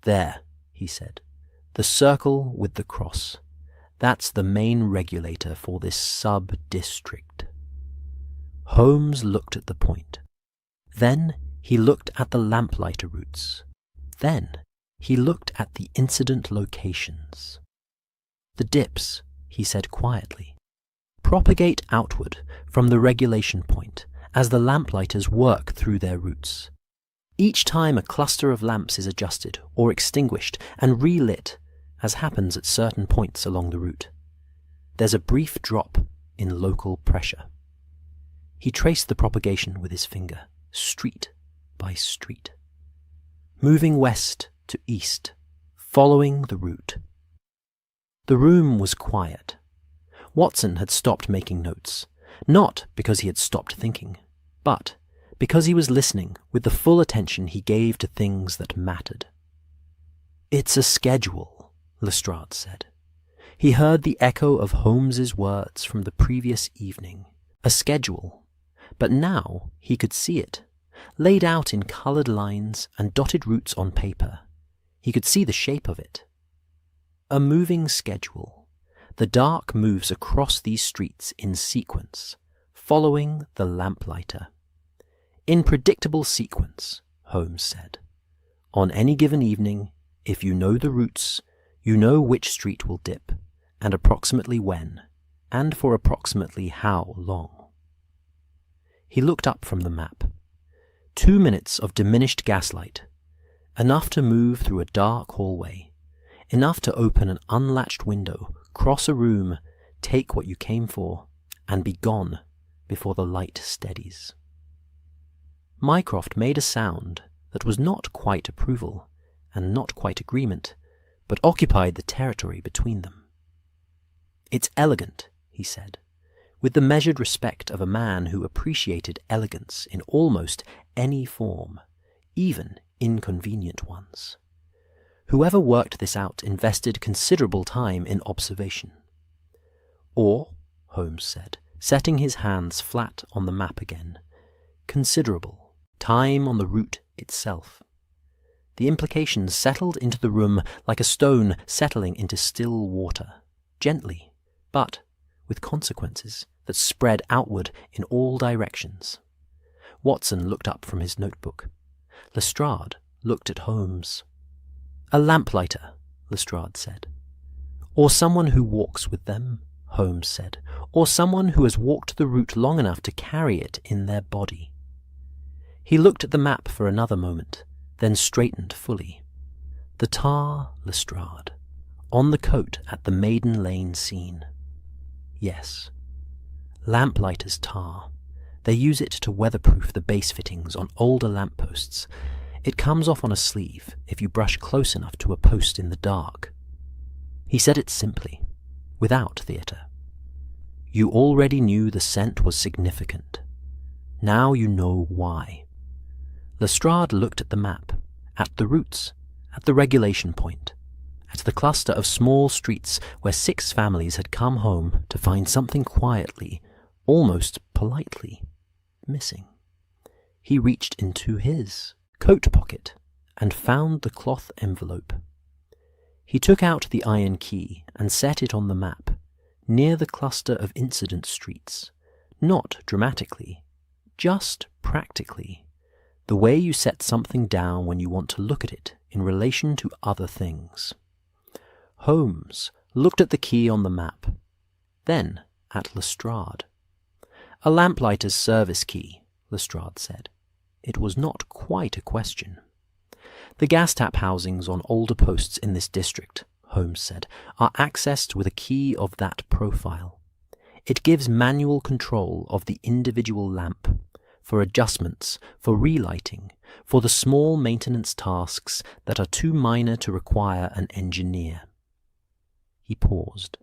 "There," he said. "The circle with the cross. That's the main regulator for this sub-district." Holmes looked at the point. Then he looked at the lamplighter routes. Then he looked at the incident locations. "The dips," he said quietly, "propagate outward from the regulation point as the lamplighters work through their routes. Each time a cluster of lamps is adjusted or extinguished and relit, as happens at certain points along the route, there's a brief drop in local pressure." He traced the propagation with his finger, street by street, moving west to east, following the route. The room was quiet. Watson had stopped making notes, not because he had stopped thinking, but because he was listening with the full attention he gave to things that mattered. "It's a schedule," Lestrade said. He heard the echo of Holmes's words from the previous evening. A schedule. But now he could see it, laid out in coloured lines and dotted routes on paper. He could see the shape of it. A moving schedule. The dark moves across these streets in sequence, following the lamplighter. In predictable sequence, Holmes said. On any given evening, if you know the routes, you know which street will dip, and approximately when, and for approximately how long. He looked up from the map. 2 minutes of diminished gaslight, enough to move through a dark hallway, enough to open an unlatched window, cross a room, take what you came for, and be gone before the light steadies. Mycroft made a sound that was not quite approval and not quite agreement, but occupied the territory between them. "It's elegant," he said, with the measured respect of a man who appreciated elegance in almost any form, even inconvenient ones. Whoever worked this out invested considerable time in observation. Or, Holmes said, setting his hands flat on the map again, considerable time on the route itself. The implications settled into the room like a stone settling into still water, gently, but with consequences that spread outward in all directions. Watson looked up from his notebook. Lestrade looked at Holmes. "A lamplighter," Lestrade said. "Or someone who walks with them," Holmes said, "or someone who has walked the route long enough to carry it in their body." He looked at the map for another moment, then straightened fully. "The tar, Lestrade, on the coat at the Maiden Lane scene. Yes. Lamplighters' tar. They use it to weatherproof the base fittings on older lampposts. It comes off on a sleeve if you brush close enough to a post in the dark." He said it simply, without theatre. You already knew the scent was significant. Now you know why. Lestrade looked at the map, at the routes, at the regulation point, at the cluster of small streets where 6 families had come home to find something quietly, almost politely, missing. He reached into his coat pocket and found the cloth envelope. He took out the iron key and set it on the map, near the cluster of incident streets, not dramatically, just practically, the way you set something down when you want to look at it in relation to other things. Holmes looked at the key on the map, then at Lestrade. "A lamplighter's service key," Lestrade said. It was not quite a question. "The gas tap housings on older posts in this district," Holmes said, "are accessed with a key of that profile. It gives manual control of the individual lamp, for adjustments, for relighting, for the small maintenance tasks that are too minor to require an engineer." He paused.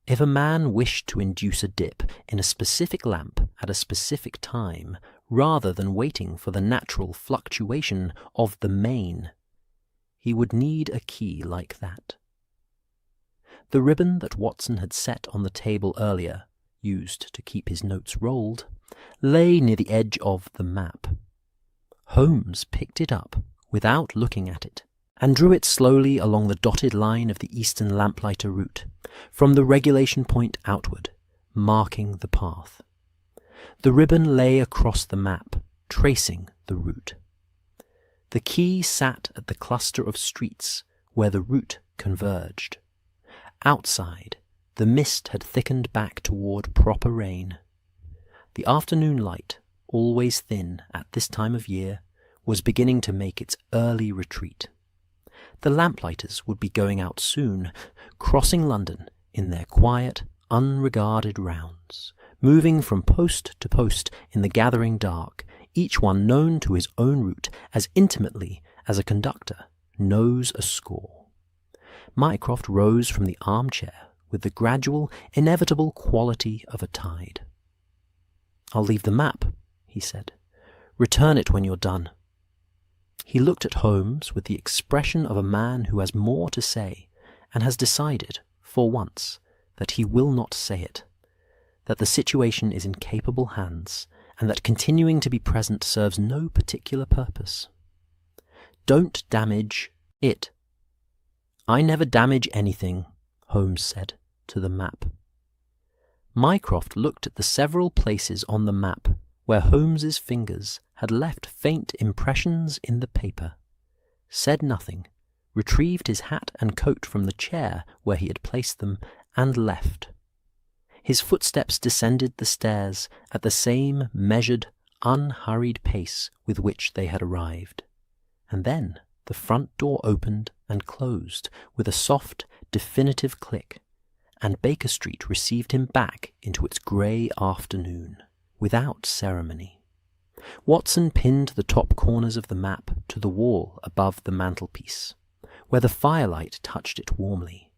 If a man wished to induce a dip in a specific lamp at a specific time, rather than waiting for the natural fluctuation of the main, he would need a key like that. The ribbon that Watson had set on the table earlier, used to keep his notes rolled, lay near the edge of the map. Holmes picked it up without looking at it, and drew it slowly along the dotted line of the eastern lamplighter route, from the regulation point outward, marking the path. The ribbon lay across the map, tracing the route. The key sat at the cluster of streets where the route converged. Outside, the mist had thickened back toward proper rain. The afternoon light, always thin at this time of year, was beginning to make its early retreat. The lamplighters would be going out soon, crossing London in their quiet, unregarded rounds, moving from post to post in the gathering dark, each one known to his own route as intimately as a conductor knows a score. Mycroft rose from the armchair with the gradual, inevitable quality of a tide. "I'll leave the map," he said. "Return it when you're done." He looked at Holmes with the expression of a man who has more to say and has decided, for once, that he will not say it, that the situation is in capable hands, and that continuing to be present serves no particular purpose. "Don't damage it." "I never damage anything," Holmes said to the map. Mycroft looked at the several places on the map where Holmes's fingers had left faint impressions in the paper, said nothing, retrieved his hat and coat from the chair where he had placed them, and left. His footsteps descended the stairs at the same measured, unhurried pace with which they had arrived. And then the front door opened and closed with a soft, definitive click, and Baker Street received him back into its grey afternoon, without ceremony. Watson pinned the top corners of the map to the wall above the mantelpiece, where the firelight touched it warmly.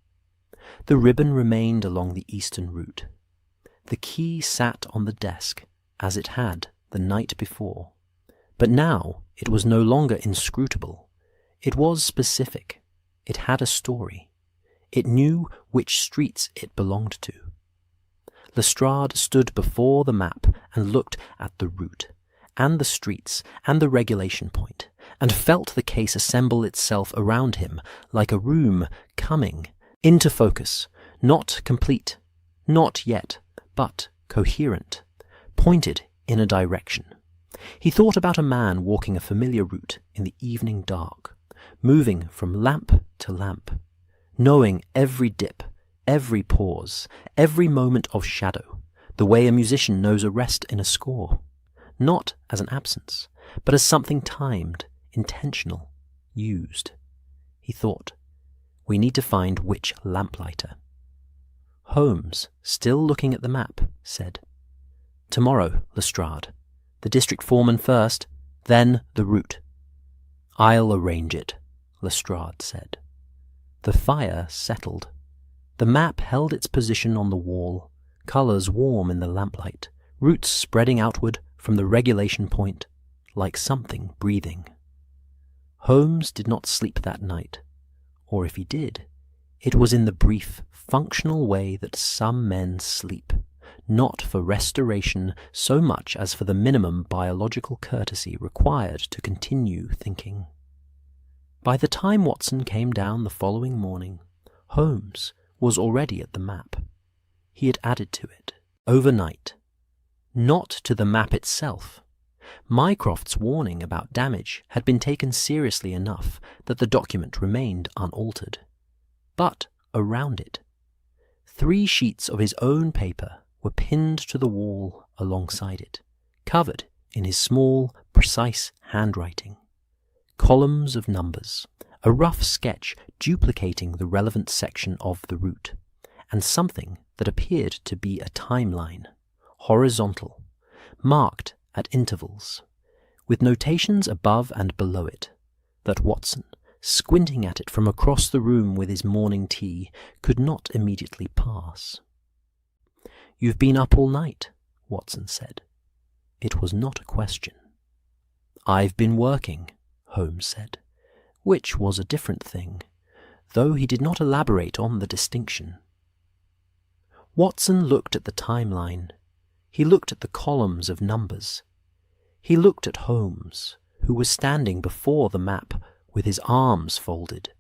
The ribbon remained along the eastern route. The key sat on the desk, as it had the night before. But now it was no longer inscrutable. It was specific. It had a story. It knew which streets it belonged to. Lestrade stood before the map and looked at the route, and the streets, and the regulation point, and felt the case assemble itself around him like a room coming into focus, not complete, not yet, but coherent, pointed in a direction. He thought about a man walking a familiar route in the evening dark, moving from lamp to lamp, knowing every dip, every pause, every moment of shadow, the way a musician knows a rest in a score, not as an absence, but as something timed, intentional, used. He thought, "We need to find which lamplighter." Holmes, still looking at the map, said, "Tomorrow, Lestrade. The district foreman first, then the route." "I'll arrange it," Lestrade said. The fire settled. The map held its position on the wall, colours warm in the lamplight, roots spreading outward from the regulation point, like something breathing. Holmes did not sleep that night, or if he did, it was in the brief, functional way that some men sleep, not for restoration so much as for the minimum biological courtesy required to continue thinking. By the time Watson came down the following morning, Holmes was already at the map. He had added to it, overnight. Not to the map itself. Mycroft's warning about damage had been taken seriously enough that the document remained unaltered. But around it, 3 sheets of his own paper were pinned to the wall alongside it, covered in his small, precise handwriting. Columns of numbers, a rough sketch duplicating the relevant section of the route, and something that appeared to be a timeline, horizontal, marked at intervals, with notations above and below it, that Watson, squinting at it from across the room with his morning tea, could not immediately pass. "You've been up all night," Watson said. It was not a question. "I've been working," Holmes said, which was a different thing, though he did not elaborate on the distinction. Watson looked at the timeline. He looked at the columns of numbers. He looked at Holmes, who was standing before the map with his arms folded,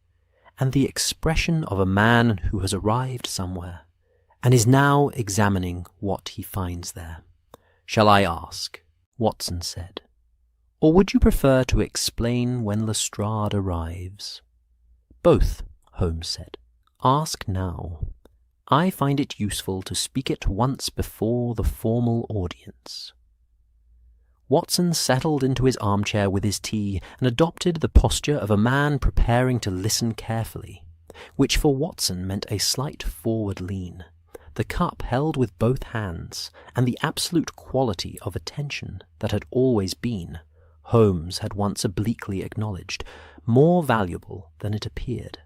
and the expression of a man who has arrived somewhere, and is now examining what he finds there. "Shall I ask?" Watson said. "Or would you prefer to explain when Lestrade arrives?" "Both," Holmes said. "Ask now. I find it useful to speak it once before the formal audience." Watson settled into his armchair with his tea and adopted the posture of a man preparing to listen carefully, which for Watson meant a slight forward lean, the cup held with both hands, and the absolute quality of attention that had always been, Holmes had once obliquely acknowledged, more valuable than it appeared.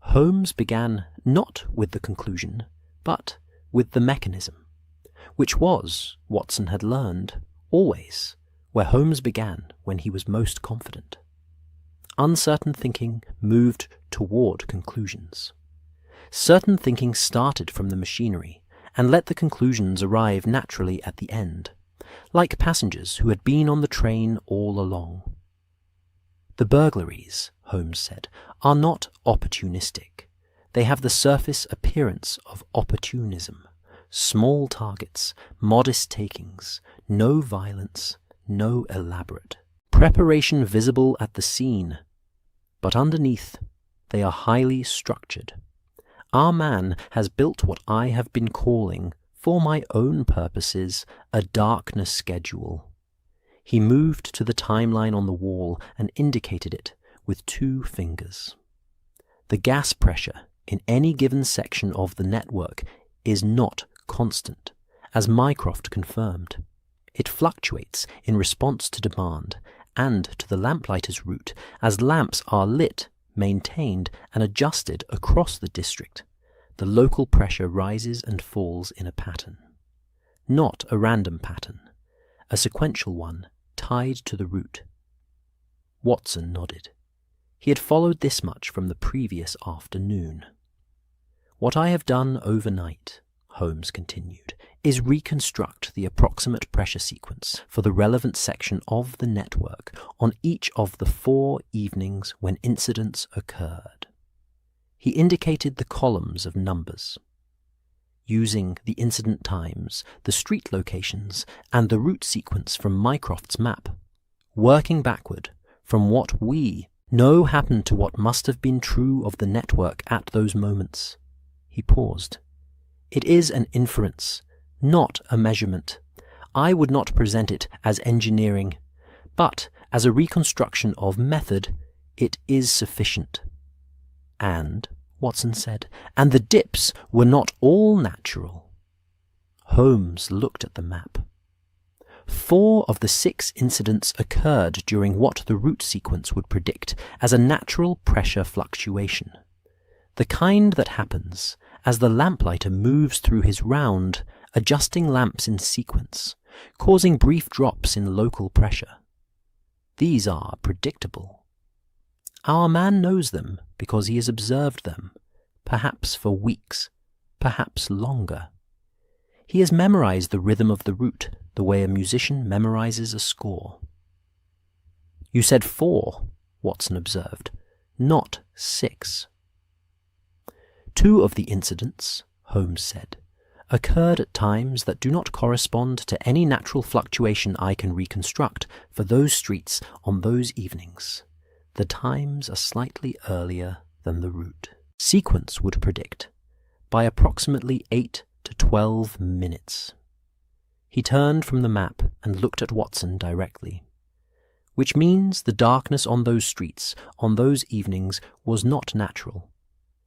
Holmes began not with the conclusion, but with the mechanism, which was, Watson had learned, always where Holmes began when he was most confident. Uncertain thinking moved toward conclusions. Certain thinking started from the machinery and let the conclusions arrive naturally at the end, like passengers who had been on the train all along. The burglaries, Holmes said, are not opportunistic. They have the surface appearance of opportunism. Small targets, modest takings, no violence, no elaborate preparation visible at the scene, but underneath they are highly structured. Our man has built what I have been calling, for my own purposes, a darkness schedule. He moved to the timeline on the wall and indicated it with 2 fingers. The gas pressure in any given section of the network is not constant, as Mycroft confirmed. It fluctuates in response to demand and to the lamplighter's route, as lamps are lit, maintained, and adjusted across the district. The local pressure rises and falls in a pattern. Not a random pattern, a sequential one tied to the route. Watson nodded. He had followed this much from the previous afternoon. What I have done overnight, Holmes continued, is reconstruct the approximate pressure sequence for the relevant section of the network on each of the 4 evenings when incidents occurred. He indicated the columns of numbers. Using the incident times, the street locations, and the route sequence from Mycroft's map, working backward from what we know happened to what must have been true of the network at those moments. He paused. It is an inference, not a measurement. I would not present it as engineering, but as a reconstruction of method, it is sufficient. And, Watson said, and the dips were not all natural. Holmes looked at the map. 4 of the 6 incidents occurred during what the route sequence would predict as a natural pressure fluctuation. The kind that happens as the lamplighter moves through his round, adjusting lamps in sequence, causing brief drops in local pressure. These are predictable. Our man knows them because he has observed them, perhaps for weeks, perhaps longer. He has memorized the rhythm of the route the way a musician memorizes a score. You said 4, Watson observed, not 6. 2 of the incidents, Holmes said, occurred at times that do not correspond to any natural fluctuation I can reconstruct for those streets on those evenings. The times are slightly earlier than the route. Sequence would predict by approximately 8 to 12 minutes. He turned from the map and looked at Watson directly. Which means the darkness on those streets on those evenings was not natural.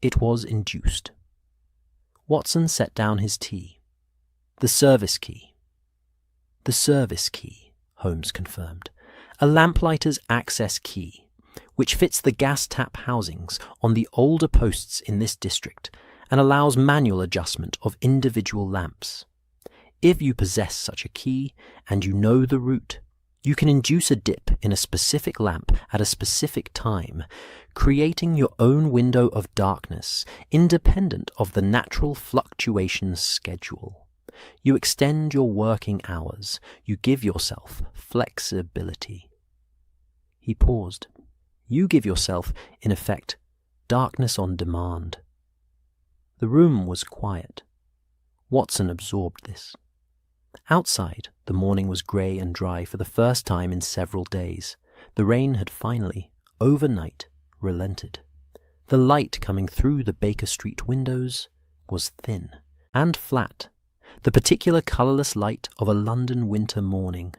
It was induced. Watson set down his tea. The service key. The service key, Holmes confirmed. A lamplighter's access key, which fits the gas tap housings on the older posts in this district and allows manual adjustment of individual lamps. If you possess such a key and you know the route, you can induce a dip in a specific lamp at a specific time, creating your own window of darkness independent of the natural fluctuation schedule. You extend your working hours. You give yourself flexibility. He paused. You give yourself, in effect, darkness on demand. The room was quiet. Watson absorbed this. Outside, the morning was grey and dry for the first time in several days. The rain had finally, overnight, relented. The light coming through the Baker Street windows was thin and flat, the particular colourless light of a London winter morning.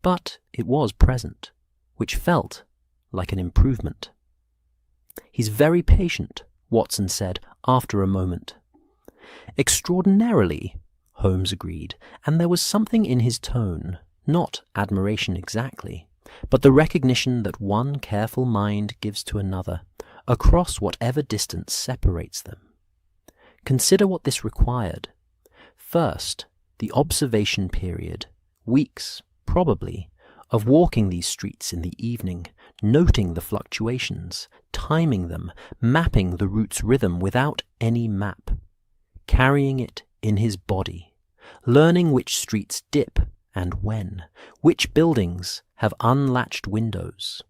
But it was present, which felt like an improvement. He's very patient, Watson said after a moment. Extraordinarily, Holmes agreed, and there was something in his tone, not admiration exactly, but the recognition that one careful mind gives to another, across whatever distance separates them. Consider what this required. First, the observation period, weeks, probably, of walking these streets in the evening, noting the fluctuations, timing them, mapping the route's rhythm without any map, carrying it in his body, learning which streets dip and when, which buildings have unlatched windows,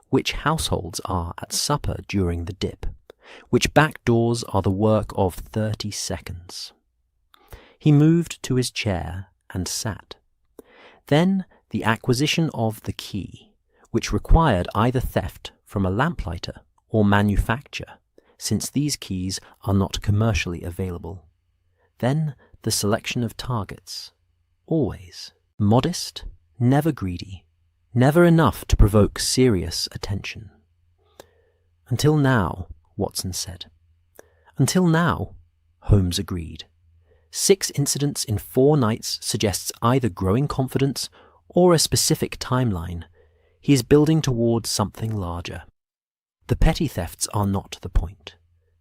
which households are at supper during the dip, which back doors are the work of 30 seconds. He moved to his chair and sat. Then the acquisition of the key, which required either theft from a lamplighter or manufacture, since these keys are not commercially available. Then the selection of targets, always modest, never greedy, never enough to provoke serious attention. Until now, Watson said. Until now, Holmes agreed. 6 incidents in 4 nights suggests either growing confidence or a specific timeline. He is building towards something larger. The petty thefts are not the point.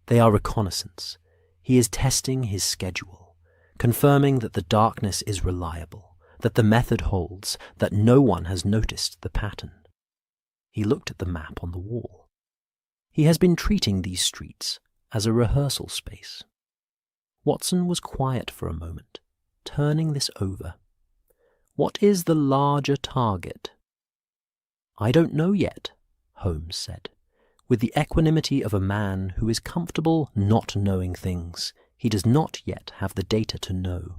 They are reconnaissance. He is testing his schedule, confirming that the darkness is reliable, that the method holds, that no one has noticed the pattern. He looked at the map on the wall. He has been treating these streets as a rehearsal space. Watson was quiet for a moment, turning this over. What is the larger target? I don't know yet, Holmes said, with the equanimity of a man who is comfortable not knowing things he does not yet have the data to know.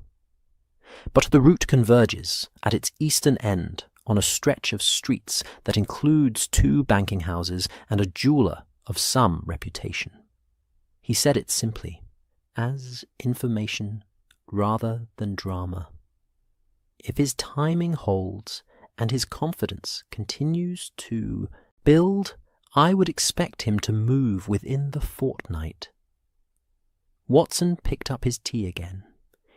But the route converges at its eastern end on a stretch of streets that includes 2 banking houses and a jeweller of some reputation. He said it simply, as information rather than drama. If his timing holds and his confidence continues to build, I would expect him to move within the fortnight. Watson picked up his tea again.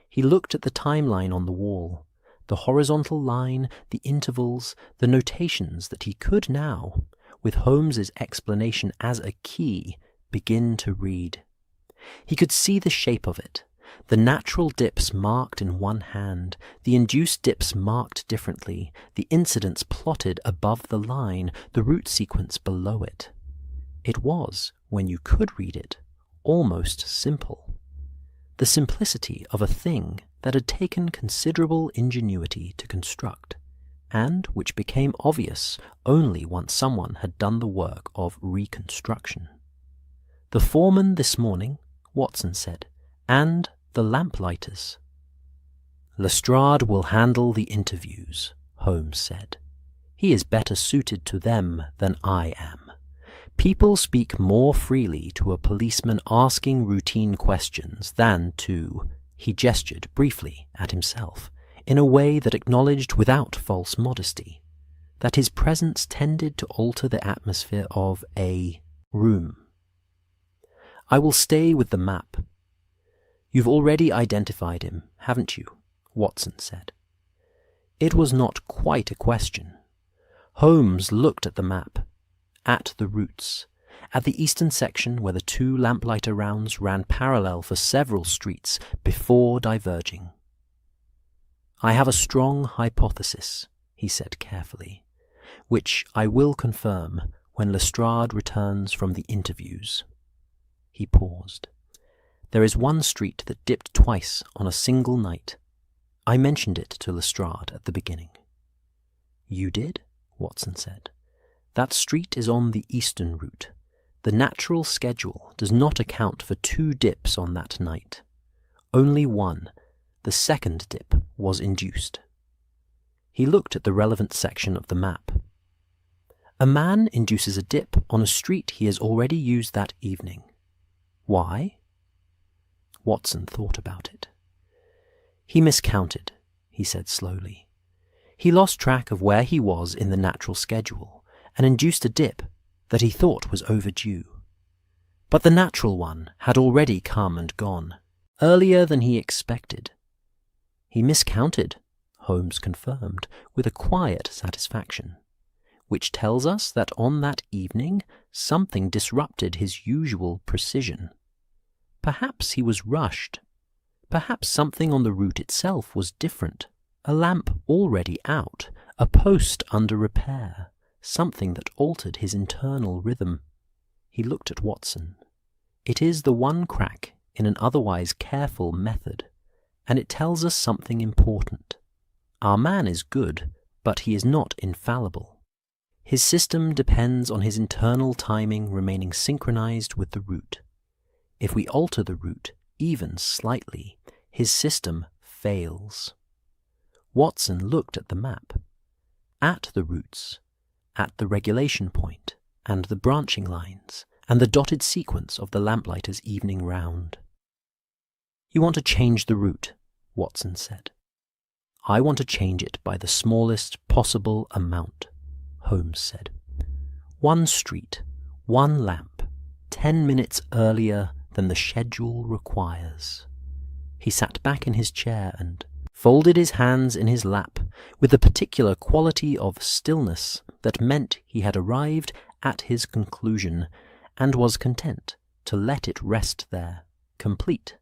He looked at the timeline on the wall, the horizontal line, the intervals, the notations that he could now, with Holmes's explanation as a key, begin to read. He could see the shape of it, the natural dips marked in one hand, the induced dips marked differently, the incidents plotted above the line, the route sequence below it. It was, when you could read it, almost simple. The simplicity of a thing that had taken considerable ingenuity to construct, and which became obvious only once someone had done the work of reconstruction. The foreman this morning, Watson said, and the lamplighters. Lestrade will handle the interviews, Holmes said. He is better suited to them than I am. People speak more freely to a policeman asking routine questions than to, he gestured briefly at himself, in a way that acknowledged without false modesty, that his presence tended to alter the atmosphere of a room. I will stay with the map. You've already identified him, haven't you? Watson said. It was not quite a question. Holmes looked at the map, at the routes, at the eastern section where the 2 lamplighter rounds ran parallel for several streets before diverging. I have a strong hypothesis, he said carefully, which I will confirm when Lestrade returns from the interviews. He paused. There is one street that dipped twice on a single night. I mentioned it to Lestrade at the beginning. You did? Watson said. That street is on the eastern route. The natural schedule does not account for 2 dips on that night. Only one, the second dip, was induced. He looked at the relevant section of the map. A man induces a dip on a street he has already used that evening. Why? Watson thought about it. He miscounted, he said slowly. He lost track of where he was in the natural schedule and induced a dip that he thought was overdue. But the natural one had already come and gone, earlier than he expected. He miscounted, Holmes confirmed, with a quiet satisfaction. which tells us that on that evening something disrupted his usual precision. Perhaps he was rushed. Perhaps something on the route itself was different. A lamp already out, a post under repair, something that altered his internal rhythm. He looked at Watson. It is the one crack in an otherwise careful method, and it tells us something important. Our man is good, but he is not infallible. His system depends on his internal timing remaining synchronized with the route. If we alter the route, even slightly, his system fails. Watson looked at the map, at the routes, at the regulation point, and the branching lines, and the dotted sequence of the lamplighter's evening round. "You want to change the route," Watson said. "I want to change it by the smallest possible amount," Holmes said. "One street, one lamp, 10 minutes earlier than the schedule requires." He sat back in his chair and folded his hands in his lap with the particular quality of stillness that meant he had arrived at his conclusion and was content to let it rest there, complete,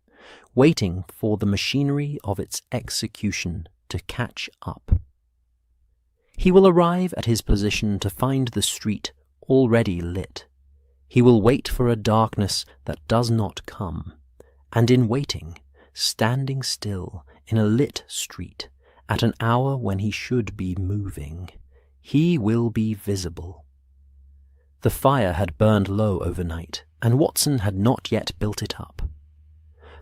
waiting for the machinery of its execution to catch up. He will arrive at his position to find the street already lit. He will wait for a darkness that does not come, and in waiting, standing still in a lit street at an hour when he should be moving, he will be visible. The fire had burned low overnight, and Watson had not yet built it up.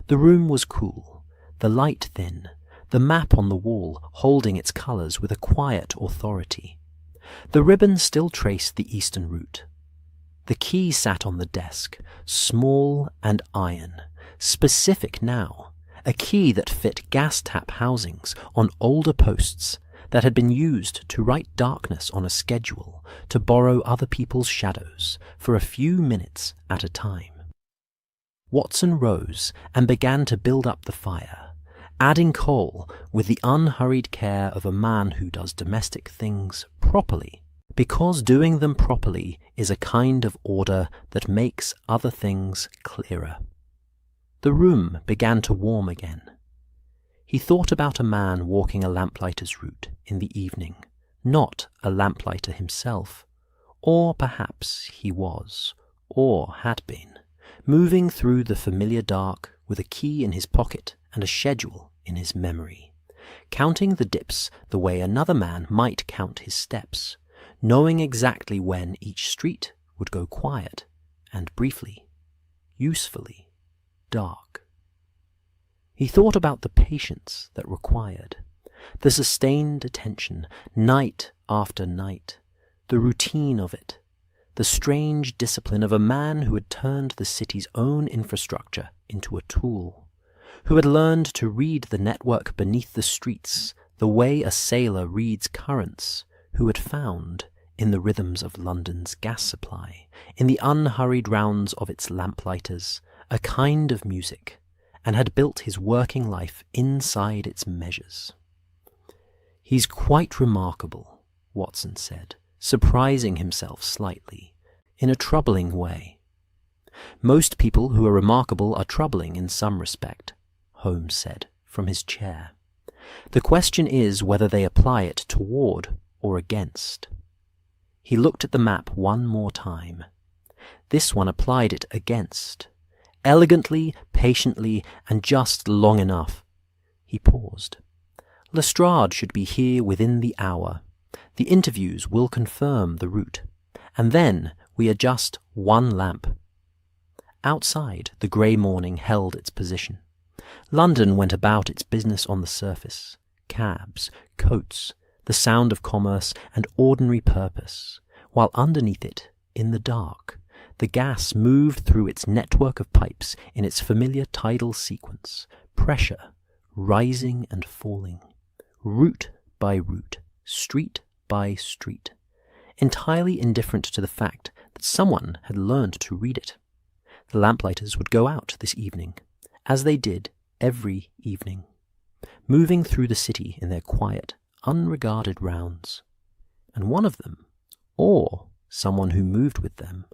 The room was cool, the light thin, the map on the wall holding its colours with a quiet authority. The ribbon still traced the eastern route. The key sat on the desk, small and iron, specific now, a key that fit gas tap housings on older posts that had been used to write darkness on a schedule to borrow other people's shadows for a few minutes at a time. Watson rose and began to build up the fire, adding coal with the unhurried care of a man who does domestic things properly, because doing them properly is a kind of order that makes other things clearer. The room began to warm again. He thought about a man walking a lamplighter's route in the evening, not a lamplighter himself, or perhaps he was, or had been, moving through the familiar dark with a key in his pocket and a schedule in his memory, counting the dips the way another man might count his steps, knowing exactly when each street would go quiet and briefly, usefully, dark. He thought about the patience that required, the sustained attention, night after night, the routine of it, the strange discipline of a man who had turned the city's own infrastructure into a tool, who had learned to read the network beneath the streets the way a sailor reads currents, who had found, in the rhythms of London's gas supply, in the unhurried rounds of its lamplighters, a kind of music, and had built his working life inside its measures. "He's quite remarkable," Watson said, surprising himself slightly, in a troubling way. "Most people who are remarkable are troubling in some respect," Holmes said from his chair. "The question is whether they apply it toward or against." He looked at the map one more time. This one applied it against, elegantly, patiently, and just long enough. He paused. "Lestrade should be here within the hour. The interviews will confirm the route, and then we adjust one lamp." Outside, the grey morning held its position. London went about its business on the surface, cabs, coats, the sound of commerce and ordinary purpose, while underneath it, in the dark, the gas moved through its network of pipes in its familiar tidal sequence, pressure, rising and falling, route by route, street by street, entirely indifferent to the fact that someone had learned to read it. The lamplighters would go out this evening, as they did every evening, moving through the city in their quiet, unregarded rounds, and one of them or someone who moved with them,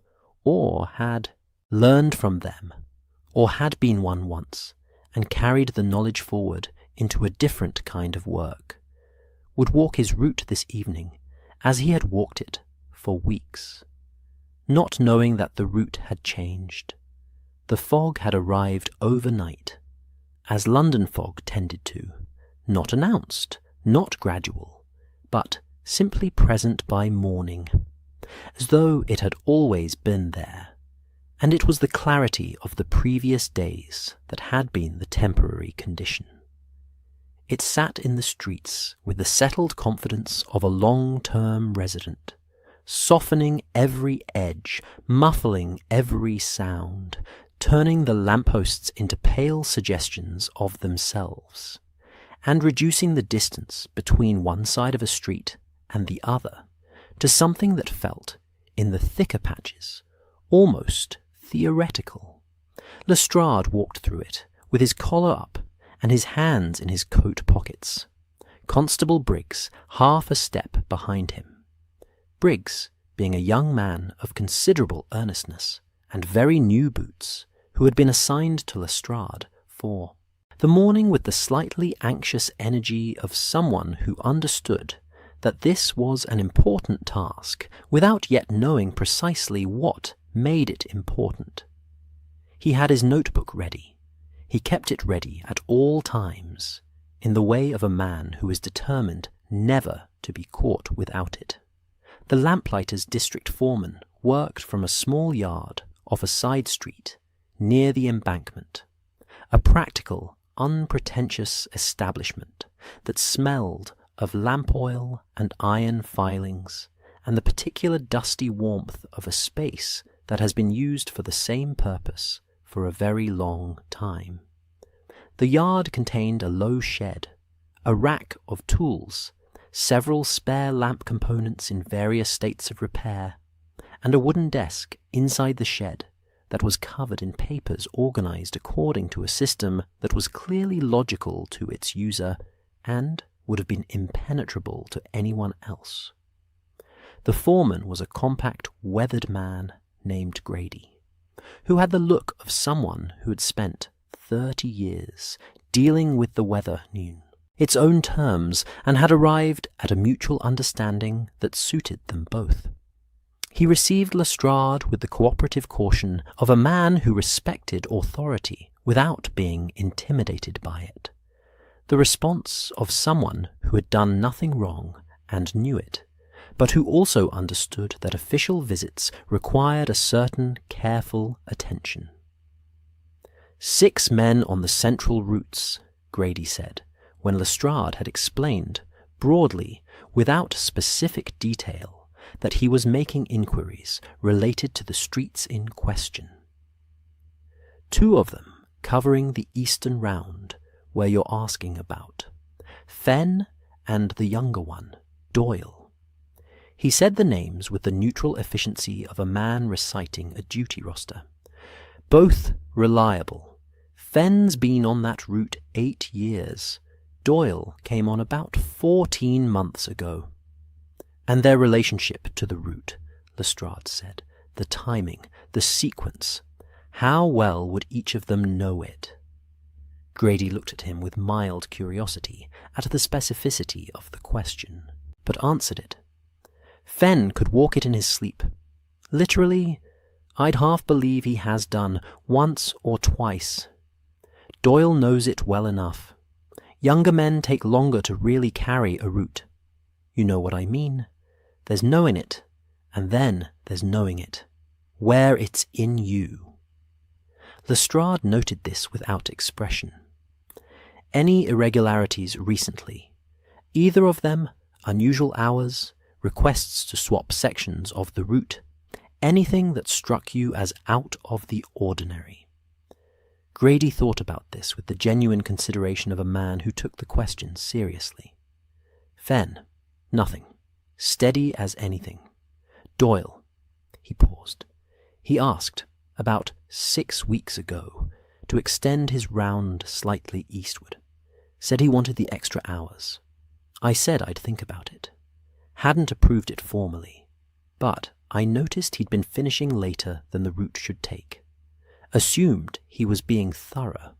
or had learned from them, or had been one once, and carried the knowledge forward into a different kind of work, would walk his route this evening as he had walked it for weeks, not knowing that the route had changed. The fog had arrived overnight, as London fog tended to, not announced, not gradual, but simply present by morning, as though it had always been there, and it was the clarity of the previous days that had been the temporary condition. It sat in the streets with the settled confidence of a long-term resident, softening every edge, muffling every sound, turning the lampposts into pale suggestions of themselves, and reducing the distance between one side of a street and the other to something that felt, in the thicker patches, almost theoretical. Lestrade walked through it, with his collar up and his hands in his coat pockets, Constable Briggs half a step behind him. Briggs being a young man of considerable earnestness and very new boots, who had been assigned to Lestrade for the morning with the slightly anxious energy of someone who understood that this was an important task without yet knowing precisely what made it important. He had his notebook ready. He kept it ready at all times, in the way of a man who is determined never to be caught without it. The lamplighter's district foreman worked from a small yard off a side street near the embankment, a practical, unpretentious establishment that smelled of lamp oil and iron filings and the particular dusty warmth of a space that has been used for the same purpose for a very long time. The yard contained a low shed, a rack of tools, several spare lamp components in various states of repair, and a wooden desk inside the shed that was covered in papers organized according to a system that was clearly logical to its user and would have been impenetrable to anyone else. The foreman was a compact, weathered man named Grady, who had the look of someone who had spent 30 years dealing with the weather noon, its own terms, and had arrived at a mutual understanding that suited them both. He received Lestrade with the cooperative caution of a man who respected authority without being intimidated by it, the response of someone who had done nothing wrong and knew it, but who also understood that official visits required a certain careful attention. 6 men on the central routes, Grady said, when Lestrade had explained, broadly, without specific detail, that he was making inquiries related to the streets in question. 2 of them covering the eastern round, where you're asking about, Fenn and the younger one, Doyle. He said the names with the neutral efficiency of a man reciting a duty roster. Both reliable. Fenn's been on that route 8 years. Doyle came on about 14 months ago. And their relationship to the route, Lestrade said, the timing, the sequence. How well would each of them know it? Grady looked at him with mild curiosity at the specificity of the question, but answered it. Fenn could walk it in his sleep. Literally, I'd half believe he has done once or twice. Doyle knows it well enough. Younger men take longer to really carry a route. You know what I mean. There's knowing it, and then there's knowing it, where it's in you. Lestrade noted this without expression. Any irregularities recently? Either of them, unusual hours, requests to swap sections of the route, anything that struck you as out of the ordinary? Grady thought about this with the genuine consideration of a man who took the question seriously. Fenn, nothing. Steady as anything. Doyle. He paused. He asked, about 6 weeks ago, to extend his round slightly eastward. Said he wanted the extra hours. I said I'd think about it. Hadn't approved it formally, but I noticed he'd been finishing later than the route should take. Assumed he was being thorough.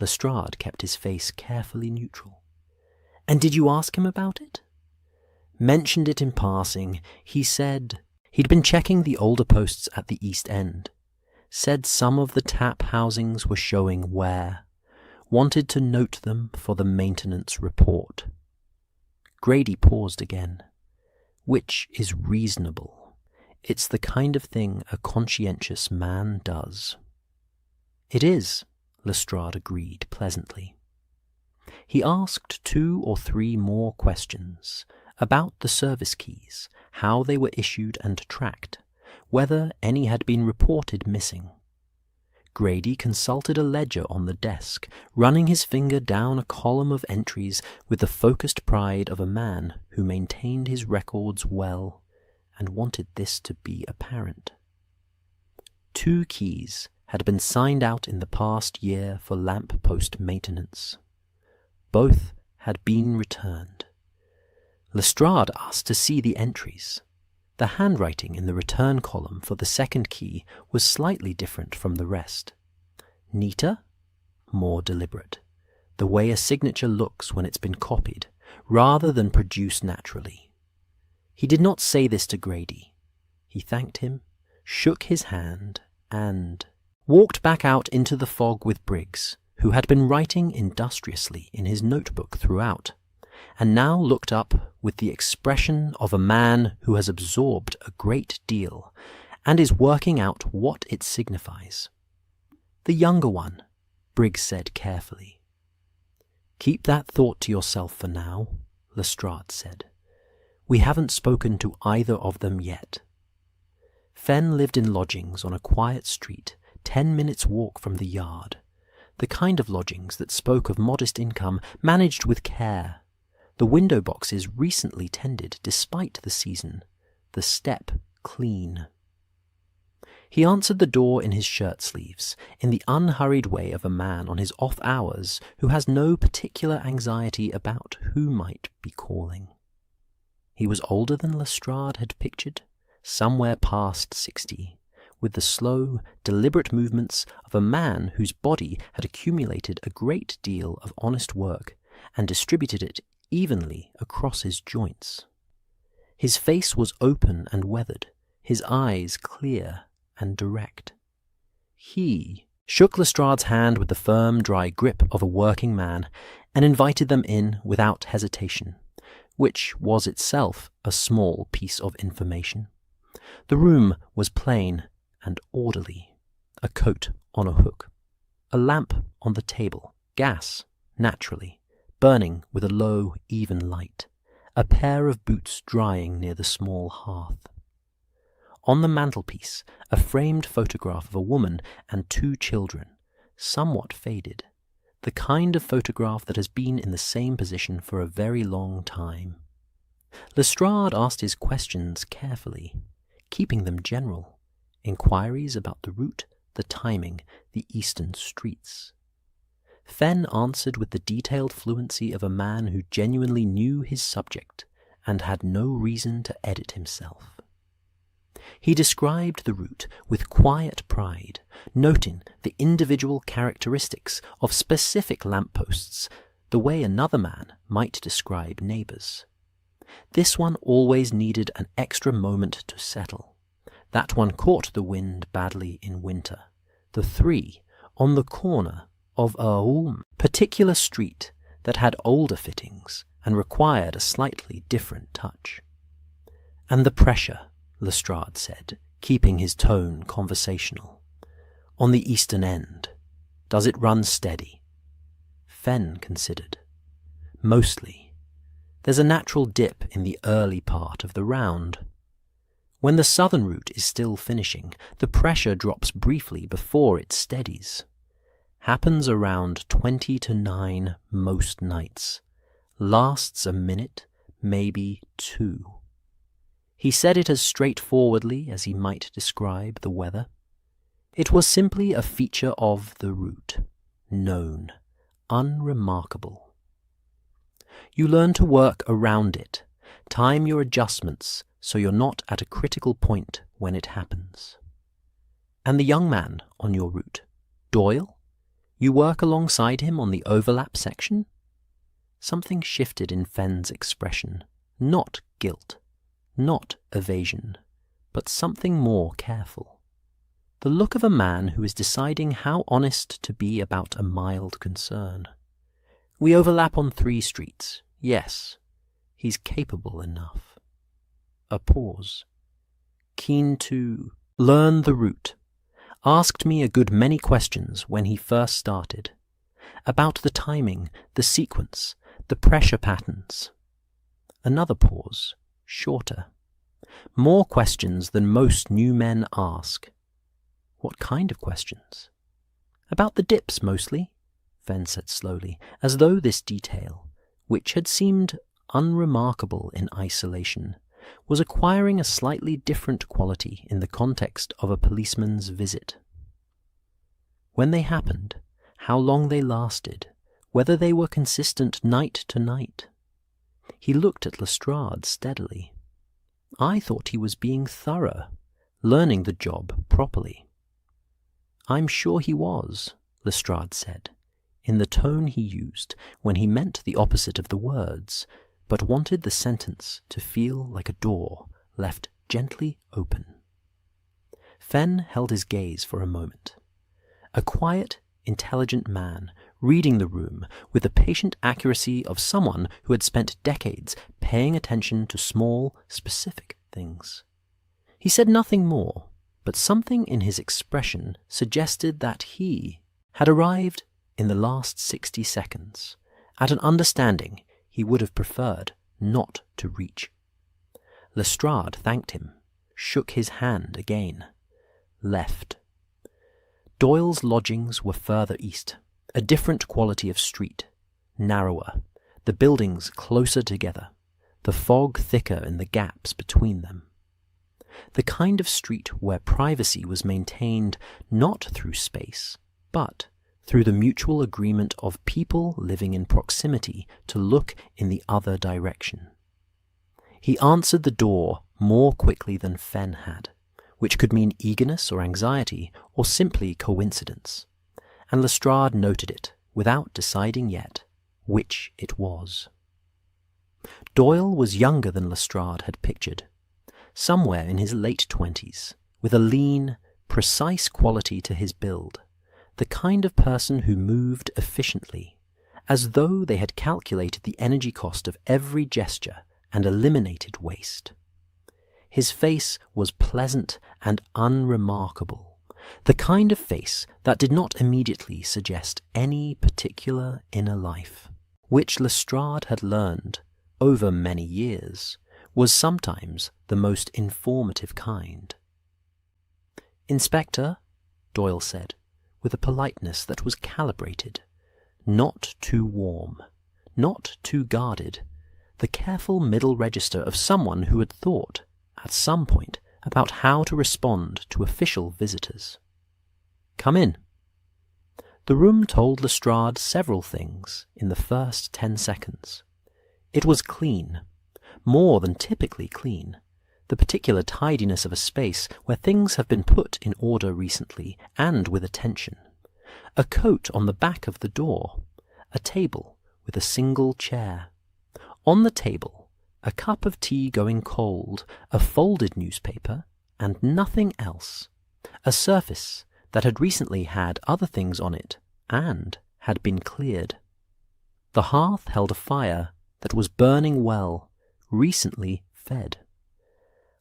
Lestrade kept his face carefully neutral. And did you ask him about it? Mentioned it in passing. He said he'd been checking the older posts at the East End. Said some of the tap housings were showing wear. Wanted to note them for the maintenance report. Grady paused again. Which is reasonable. It's the kind of thing a conscientious man does. It is, Lestrade agreed pleasantly. He asked 2 or 3 more questions about the service keys, how they were issued and tracked, whether any had been reported missing. Grady consulted a ledger on the desk, running his finger down a column of entries with the focused pride of a man who maintained his records well and wanted this to be apparent. 2 keys had been signed out in the past year for lamp post maintenance. Both had been returned. Lestrade asked to see the entries. The handwriting in the return column for the second key was slightly different from the rest. Neater, more deliberate, the way a signature looks when it's been copied, rather than produced naturally. He did not say this to Grady. He thanked him, shook his hand, and walked back out into the fog with Briggs, who had been writing industriously in his notebook throughout, and now looked up with the expression of a man who has absorbed a great deal and is working out what it signifies. The younger one, Briggs said carefully. Keep that thought to yourself for now, Lestrade said. We haven't spoken to either of them yet. Fenn lived in lodgings on a quiet street, 10 minutes' walk from the yard, the kind of lodgings that spoke of modest income managed with care. The window boxes recently tended despite the season, the step clean. He answered the door in his shirt sleeves, in the unhurried way of a man on his off hours who has no particular anxiety about who might be calling. He was older than Lestrade had pictured, somewhere past 60, with the slow, deliberate movements of a man whose body had accumulated a great deal of honest work and distributed it evenly across his joints. His face was open and weathered, his eyes clear and direct. He shook Lestrade's hand with the firm, dry grip of a working man and invited them in without hesitation, which was itself a small piece of information. The room was plain and orderly, a coat on a hook, a lamp on the table, gas, naturally, burning with a low, even light, a pair of boots drying near the small hearth. On the mantelpiece, a framed photograph of a woman and 2 children, somewhat faded, the kind of photograph that has been in the same position for a very long time. Lestrade asked his questions carefully, keeping them general, inquiries about the route, the timing, the eastern streets. Fenn answered with the detailed fluency of a man who genuinely knew his subject and had no reason to edit himself. He described the route with quiet pride, noting the individual characteristics of specific lampposts, the way another man might describe neighbours. This one always needed an extra moment to settle. That one caught the wind badly in winter. The 3 on the corner of a particular street that had older fittings and required a slightly different touch. And the pressure, Lestrade said, keeping his tone conversational. On the eastern end, does it run steady? Fenn considered. Mostly. There's a natural dip in the early part of the round. When the southern route is still finishing, the pressure drops briefly before it steadies. Happens around 20 to 9 most nights. Lasts a minute, maybe 2. He said it as straightforwardly as he might describe the weather. It was simply a feature of the route, known, unremarkable. You learn to work around it, time your adjustments so you're not at a critical point when it happens. And the young man on your route, Doyle? You work alongside him on the overlap section? Something shifted in Fenn's expression. Not guilt, not evasion, but something more careful. The look of a man who is deciding how honest to be about a mild concern. We overlap on 3 streets, yes. He's capable enough. A pause. Keen to learn the route. Asked me a good many questions when he first started. About the timing, the sequence, the pressure patterns. Another pause, shorter. More questions than most new men ask. What kind of questions? About the dips, mostly, Fenn said slowly, as though this detail, which had seemed unremarkable in isolation, was acquiring a slightly different quality in the context of a policeman's visit. When they happened, how long they lasted, whether they were consistent night to night. He looked at Lestrade steadily. I thought he was being thorough, learning the job properly. I'm sure he was, Lestrade said, in the tone he used when he meant the opposite of the words, but wanted the sentence to feel like a door left gently open. Fenn held his gaze for a moment. A quiet, intelligent man, reading the room with the patient accuracy of someone who had spent decades paying attention to small, specific things. He said nothing more, but something in his expression suggested that he had arrived in the last 60 seconds at an understanding he would have preferred not to reach. Lestrade thanked him, shook his hand again, left. Doyle's lodgings were further east, a different quality of street, narrower, the buildings closer together, the fog thicker in the gaps between them. The kind of street where privacy was maintained not through space, but through the mutual agreement of people living in proximity to look in the other direction. He answered the door more quickly than Fenn had, which could mean eagerness or anxiety or simply coincidence, and Lestrade noted it without deciding yet which it was. Doyle was younger than Lestrade had pictured, somewhere in his late 20s, with a lean, precise quality to his build, the kind of person who moved efficiently, as though they had calculated the energy cost of every gesture and eliminated waste. His face was pleasant and unremarkable, the kind of face that did not immediately suggest any particular inner life, which Lestrade had learned, over many years, was sometimes the most informative kind. "Inspector," Doyle said, with a politeness that was calibrated, not too warm, not too guarded, the careful middle register of someone who had thought, at some point, about how to respond to official visitors. "Come in." The room told Lestrade several things in the first 10 seconds. It was clean, more than typically clean, the particular tidiness of a space where things have been put in order recently and with attention. A coat on the back of the door, a table with a single chair. On the table, a cup of tea going cold, a folded newspaper, and nothing else. A surface that had recently had other things on it and had been cleared. The hearth held a fire that was burning well, recently fed.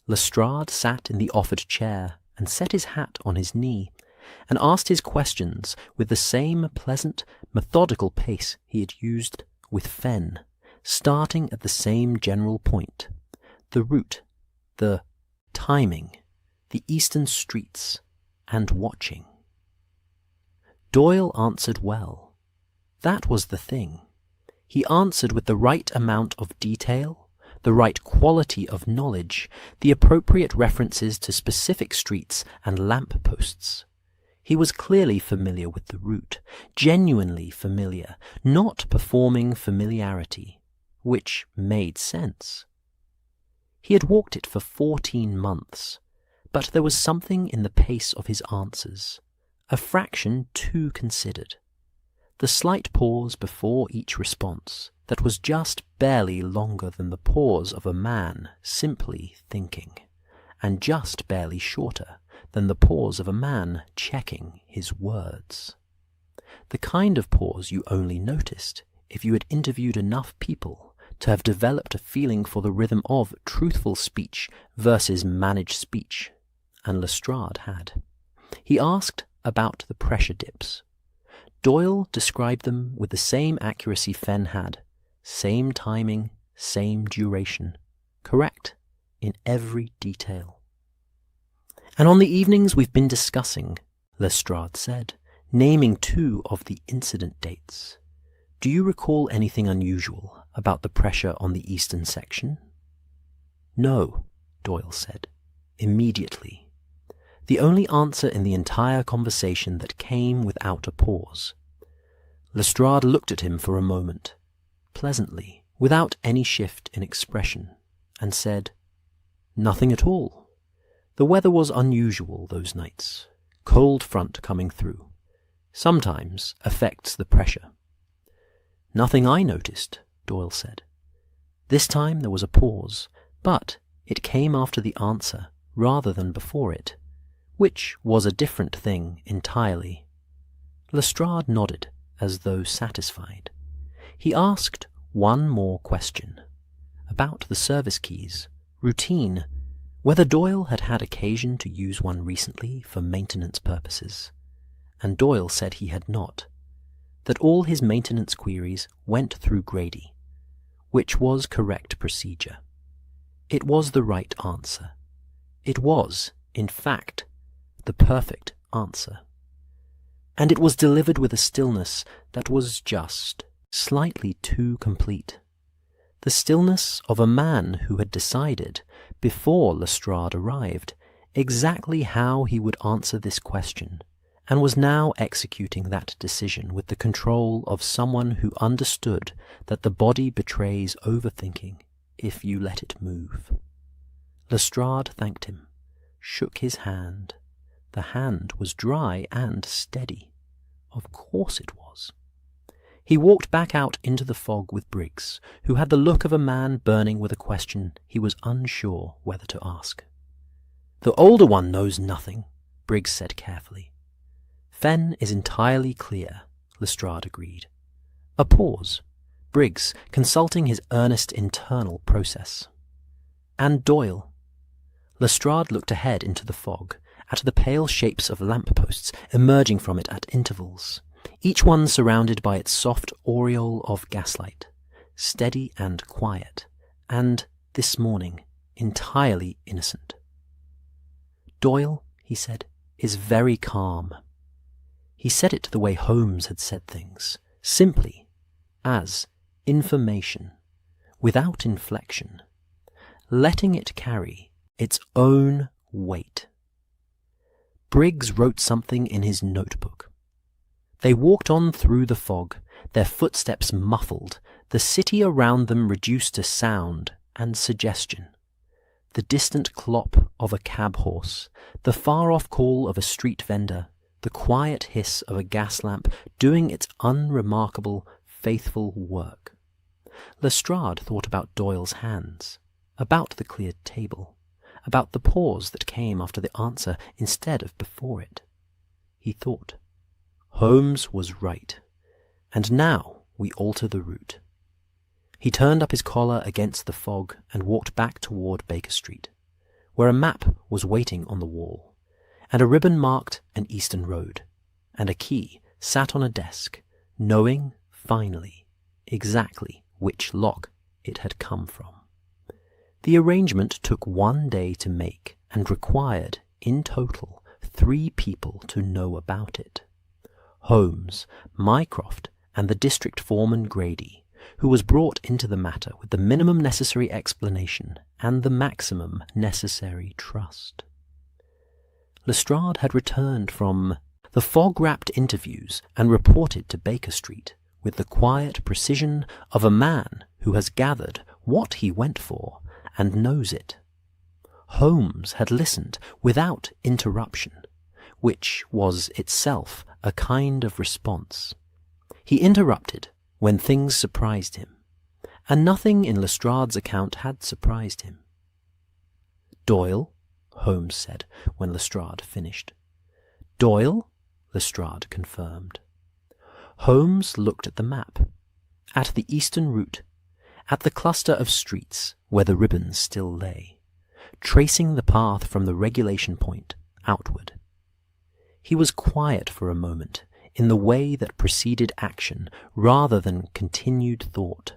Lestrade sat in the offered chair and set his hat on his knee, and asked his questions with the same pleasant, methodical pace he had used with Fenn, starting at the same general point, the route, the timing, the eastern streets, and watching. Doyle answered well. That was the thing. He answered with the right amount of detail, the right quality of knowledge, the appropriate references to specific streets and lamp posts. He was clearly familiar with the route, genuinely familiar, not performing familiarity, which made sense. He had walked it for 14 months, but there was something in the pace of his answers, a fraction too considered. The slight pause before each response that was just barely longer than the pause of a man simply thinking, and just barely shorter than the pause of a man checking his words. The kind of pause you only noticed if you had interviewed enough people to have developed a feeling for the rhythm of truthful speech versus managed speech, and Lestrade had. He asked about the pressure dips. Doyle described them with the same accuracy Fenn had, same timing, same duration, correct in every detail. And on the evenings we've been discussing, Lestrade said, naming 2 of the incident dates, do you recall anything unusual about the pressure on the eastern section? No, Doyle said, immediately. The only answer in the entire conversation that came without a pause. Lestrade looked at him for a moment, pleasantly, without any shift in expression, and said, nothing at all. The weather was unusual those nights, cold front coming through. Sometimes affects the pressure. Nothing I noticed, Doyle said. This time there was a pause, but it came after the answer rather than before it, which was a different thing entirely. Lestrade nodded, as though satisfied. He asked one more question, about the service keys, routine, whether Doyle had had occasion to use one recently for maintenance purposes, and Doyle said he had not, that all his maintenance queries went through Grady, which was correct procedure. It was the right answer. It was, in fact, the perfect answer. And it was delivered with a stillness that was just slightly too complete. The stillness of a man who had decided, before Lestrade arrived, exactly how he would answer this question, and was now executing that decision with the control of someone who understood that the body betrays overthinking if you let it move. Lestrade thanked him, shook his hand. The hand was dry and steady. Of course it was. He walked back out into the fog with Briggs, who had the look of a man burning with a question he was unsure whether to ask. The older one knows nothing, Briggs said carefully. Fenn is entirely clear, Lestrade agreed. A pause, Briggs consulting his earnest internal process. And Doyle. Lestrade looked ahead into the fog, at the pale shapes of lampposts emerging from it at intervals, each one surrounded by its soft aureole of gaslight, steady and quiet, and, this morning, entirely innocent. Doyle, he said, is very calm. He said it the way Holmes had said things, simply, as information, without inflection, letting it carry its own weight. Briggs wrote something in his notebook. They walked on through the fog, their footsteps muffled, the city around them reduced to sound and suggestion. The distant clop of a cab horse, the far-off call of a street vendor, the quiet hiss of a gas lamp doing its unremarkable, faithful work. Lestrade thought about Doyle's hands, about the cleared table, about the pause that came after the answer instead of before it. He thought, Holmes was right, and now we alter the route. He turned up his collar against the fog and walked back toward Baker Street, where a map was waiting on the wall, and a ribbon marked an eastern road, and a key sat on a desk, knowing, finally, exactly which lock it had come from. The arrangement took 1 day to make and required, in total, 3 people to know about it. Holmes, Mycroft, and the district foreman Grady, who was brought into the matter with the minimum necessary explanation and the maximum necessary trust. Lestrade had returned from the fog-wrapped interviews and reported to Baker Street with the quiet precision of a man who has gathered what he went for and knows it. Holmes had listened without interruption, which was itself a kind of response. He interrupted when things surprised him, and nothing in Lestrade's account had surprised him. "Doyle?" Holmes said when Lestrade finished. "Doyle?" Lestrade confirmed. Holmes looked at the map, at the eastern route, at the cluster of streets where the ribbons still lay, tracing the path from the regulation point outward. He was quiet for a moment in the way that preceded action rather than continued thought.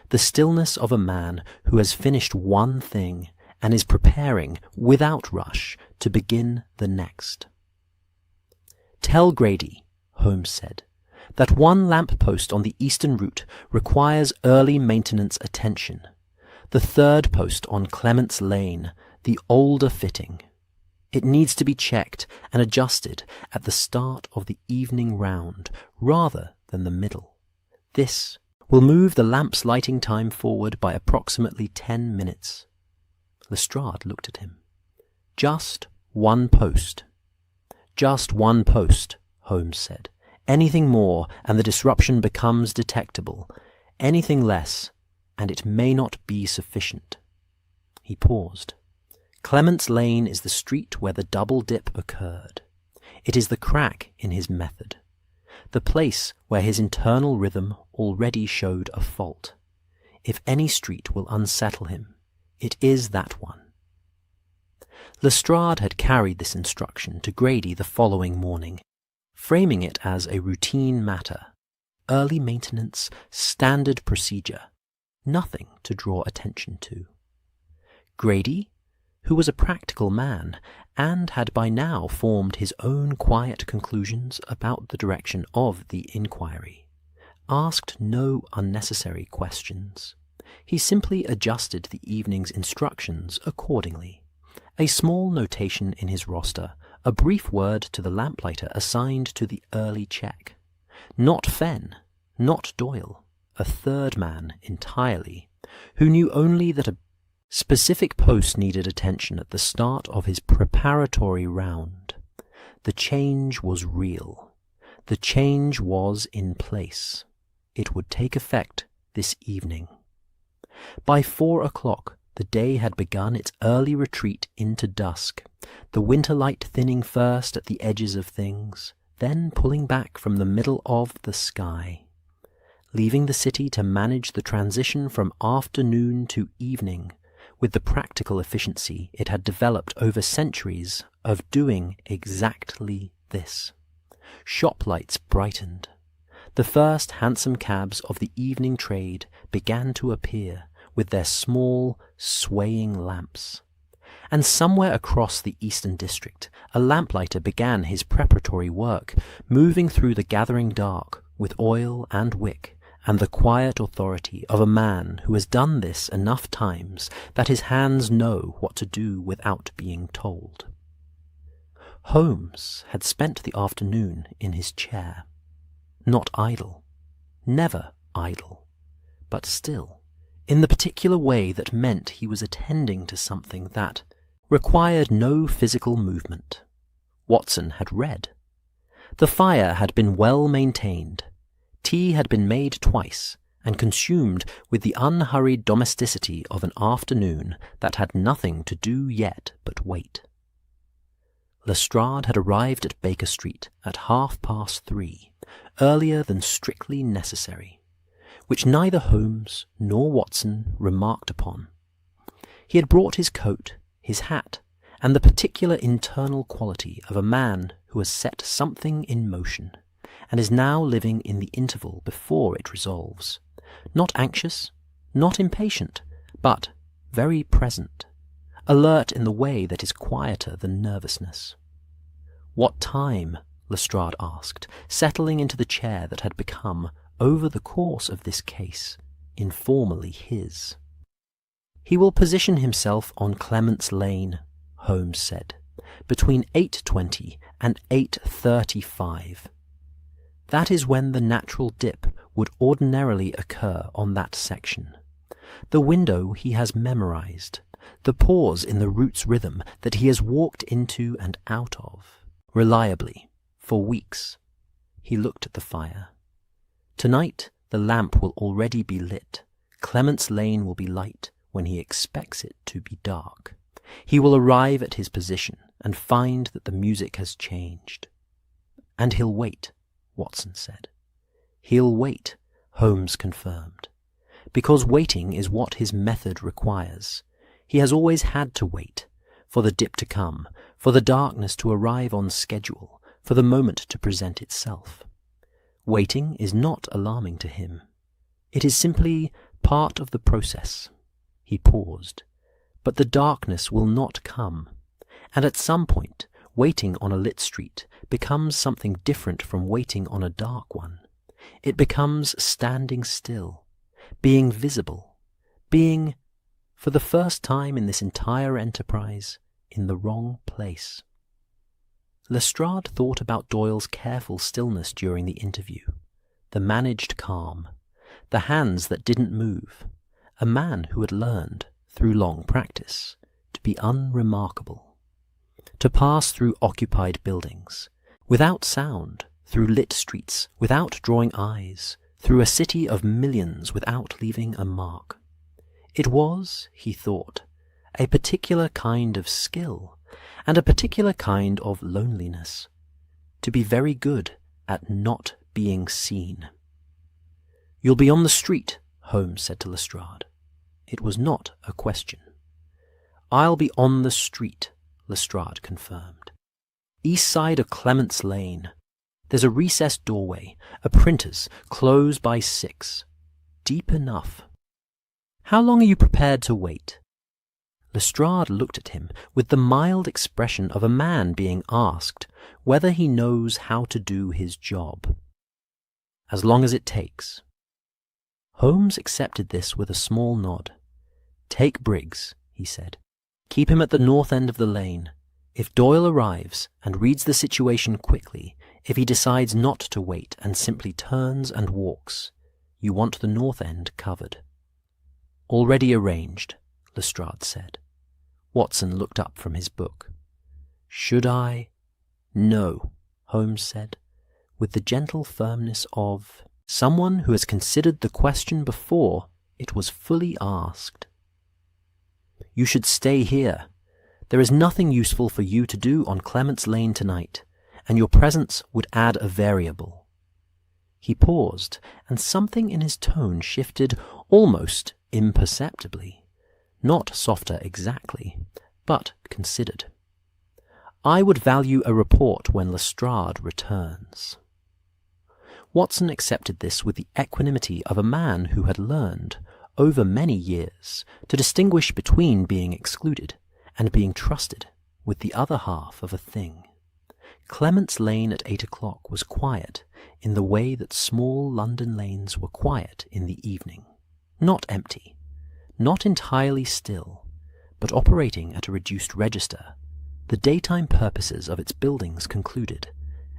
The stillness of a man who has finished one thing and is preparing, without rush, to begin the next. "Tell Grady," Holmes said, "that one lamp post on the eastern route requires early maintenance attention. The third post on Clement's Lane, the older fitting. It needs to be checked and adjusted at the start of the evening round rather than the middle. This will move the lamp's lighting time forward by approximately 10 minutes. Lestrade looked at him. "Just one post." "Just one post," Holmes said. "Anything more, and the disruption becomes detectable. Anything less, and it may not be sufficient." He paused. "Clement's Lane is the street where the double dip occurred. It is the crack in his method, the place where his internal rhythm already showed a fault. If any street will unsettle him, it is that one." Lestrade had carried this instruction to Grady the following morning, framing it as a routine matter, early maintenance, standard procedure, nothing to draw attention to. Grady, who was a practical man and had by now formed his own quiet conclusions about the direction of the inquiry, asked no unnecessary questions. He simply adjusted the evening's instructions accordingly. A small notation in his roster, a brief word to the lamplighter assigned to the early check. Not Fenn, not Doyle, a third man entirely, who knew only that a specific post needed attention at the start of his preparatory round. The change was real. The change was in place. It would take effect this evening. By 4 o'clock, the day had begun its early retreat into dusk, the winter light thinning first at the edges of things, then pulling back from the middle of the sky, leaving the city to manage the transition from afternoon to evening with the practical efficiency it had developed over centuries of doing exactly this. Shop lights brightened. The first hansom cabs of the evening trade began to appear with their small, swaying lamps. And somewhere across the eastern district, a lamplighter began his preparatory work, moving through the gathering dark with oil and wick, and the quiet authority of a man who has done this enough times that his hands know what to do without being told. Holmes had spent the afternoon in his chair. Not idle, never idle, but still, in the particular way that meant he was attending to something that required no physical movement. Watson had read. The fire had been well maintained. Tea had been made twice, and consumed with the unhurried domesticity of an afternoon that had nothing to do yet but wait. Lestrade had arrived at Baker Street at 3:30, earlier than strictly necessary, which neither Holmes nor Watson remarked upon. He had brought his coat, his hat, and the particular internal quality of a man who has set something in motion, and is now living in the interval before it resolves, not anxious, not impatient, but very present, alert in the way that is quieter than nervousness. "What time?" Lestrade asked, settling into the chair that had become, over the course of this case, informally his. "He will position himself on Clement's Lane," Holmes said, "between 8:20 and 8:35. That is when the natural dip would ordinarily occur on that section. the window he has memorized, the pause in the route's rhythm that he has walked into and out of, reliably, for weeks. He looked at the fire. Tonight the lamp will already be lit. Clement's Lane will be light when he expects it to be dark. He will arrive at his position and find that the music has changed. And he'll wait, Watson said. He'll wait, Holmes confirmed. Because waiting is what his method requires. He has always had to wait, for the dip to come, for the darkness to arrive on schedule, for the moment to present itself. Waiting is not alarming to him. It is simply part of the process. He paused. But the darkness will not come, and at some point, waiting on a lit street becomes something different from waiting on a dark one. It becomes standing still, being visible, being, for the first time in this entire enterprise, in the wrong place. Lestrade thought about Doyle's careful stillness during the interview, the managed calm, the hands that didn't move, a man who had learned, through long practice, to be unremarkable, to pass through occupied buildings, without sound, through lit streets, without drawing eyes, through a city of millions without leaving a mark. It was, he thought, a particular kind of skill, and a particular kind of loneliness, to be very good at not being seen. "You'll be on the street," Holmes said to Lestrade. It was not a question. "I'll be on the street," Lestrade confirmed. "East side of Clement's Lane. There's a recessed doorway, a printer's, close by 6. Deep enough. How long are you prepared to wait?" Lestrade looked at him with the mild expression of a man being asked whether he knows how to do his job. "As long as it takes." Holmes accepted this with a small nod. "Take Briggs," he said. "Keep him at the north end of the lane. If Doyle arrives and reads the situation quickly, if he decides not to wait and simply turns and walks, you want the north end covered." "Already arranged," Lestrade said. Watson looked up from his book. "Should I?" "No," Holmes said, with the gentle firmness of someone who has considered the question before it was fully asked. "You should stay here. There is nothing useful for you to do on Clement's Lane tonight, and your presence would add a variable." He paused, and something in his tone shifted almost imperceptibly, not softer exactly, but considered. "I would value a report when Lestrade returns." Watson accepted this with the equanimity of a man who had learned, over many years, to distinguish between being excluded and being trusted with the other half of a thing. Clement's Lane at 8 o'clock was quiet in the way that small London lanes were quiet in the evening. Not empty, not entirely still, but operating at a reduced register, the daytime purposes of its buildings concluded,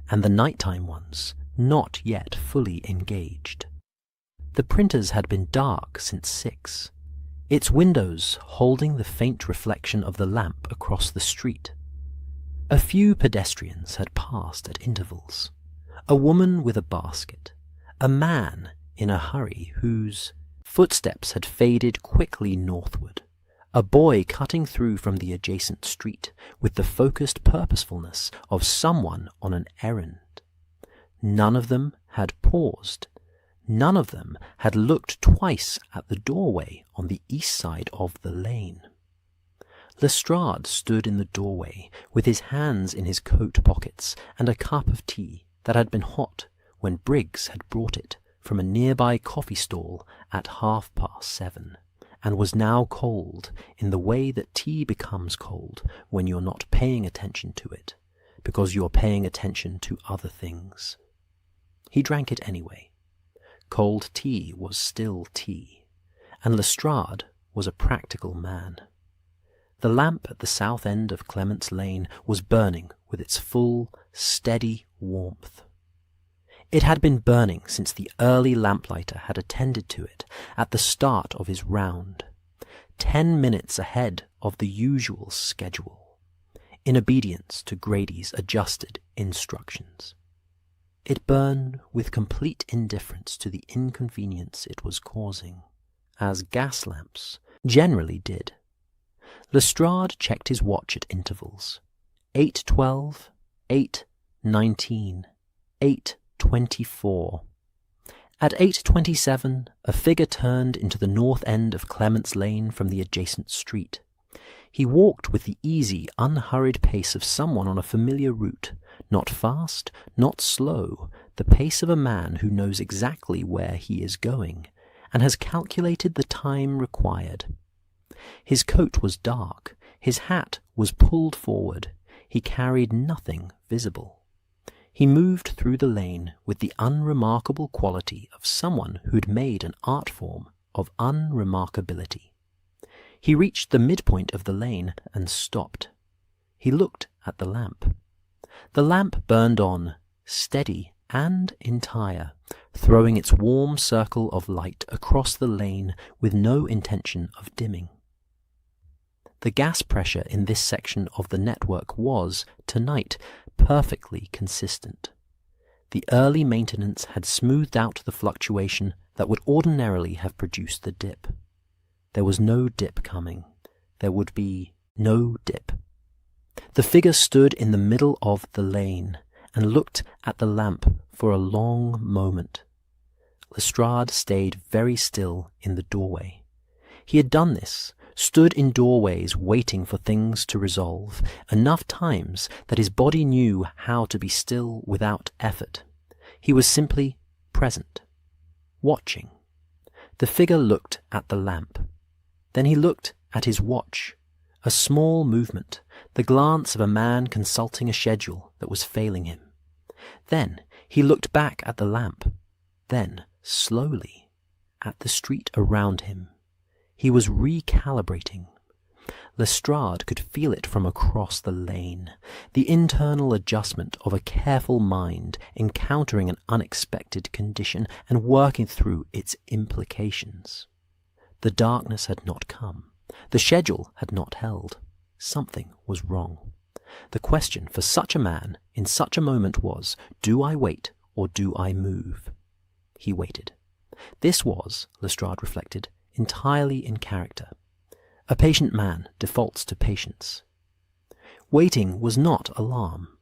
and the nighttime ones not yet fully engaged. The printer's had been dark since 6, its windows holding the faint reflection of the lamp across the street. A few pedestrians had passed at intervals, a woman with a basket, a man in a hurry whose footsteps had faded quickly northward, a boy cutting through from the adjacent street with the focused purposefulness of someone on an errand. None of them had paused. None of them had looked twice at the doorway on the east side of the lane. Lestrade stood in the doorway with his hands in his coat pockets and a cup of tea that had been hot when Briggs had brought it from a nearby coffee stall at 7:30, and was now cold in the way that tea becomes cold when you're not paying attention to it, because you're paying attention to other things. He drank it anyway. Cold tea was still tea, and Lestrade was a practical man. The lamp at the south end of Clement's Lane was burning with its full, steady warmth. It had been burning since the early lamplighter had attended to it at the start of his round, 10 minutes ahead of the usual schedule, in obedience to Grady's adjusted instructions. It burned with complete indifference to the inconvenience it was causing, as gas lamps generally did. Lestrade checked his watch at intervals. 8:12, 8:19, 8:24. At 8:27, a figure turned into the north end of Clement's Lane from the adjacent street. He walked with the easy, unhurried pace of someone on a familiar route, not fast, not slow, the pace of a man who knows exactly where he is going, and has calculated the time required. His coat was dark, his hat was pulled forward, he carried nothing visible. He moved through the lane with the unremarkable quality of someone who'd made an art form of unremarkability. He reached the midpoint of the lane and stopped. He looked at the lamp. The lamp burned on, steady and entire, throwing its warm circle of light across the lane with no intention of dimming. The gas pressure in this section of the network was, tonight, perfectly consistent. The early maintenance had smoothed out the fluctuation that would ordinarily have produced the dip. There was no dip coming. There would be no dip. The figure stood in the middle of the lane and looked at the lamp for a long moment. Lestrade stayed very still in the doorway. He had done this, stood in doorways waiting for things to resolve, enough times that his body knew how to be still without effort. He was simply present, watching. The figure looked at the lamp. Then he looked at his watch, a small movement, the glance of a man consulting a schedule that was failing him. Then he looked back at the lamp, then, slowly, at the street around him. He was recalibrating. Lestrade could feel it from across the lane, the internal adjustment of a careful mind encountering an unexpected condition and working through its implications. The darkness had not come. The schedule had not held. Something was wrong. The question for such a man in such a moment was, do I wait or do I move? He waited. This was, Lestrade reflected, entirely in character. A patient man defaults to patience. Waiting was not alarm.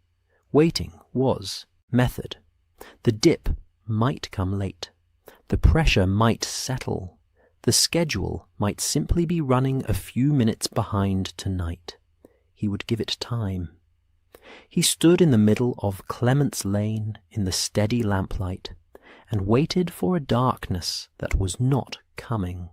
Waiting was method. The dip might come late. The pressure might settle. The schedule might simply be running a few minutes behind tonight. He would give it time. He stood in the middle of Clement's Lane in the steady lamplight and waited for a darkness that was not coming,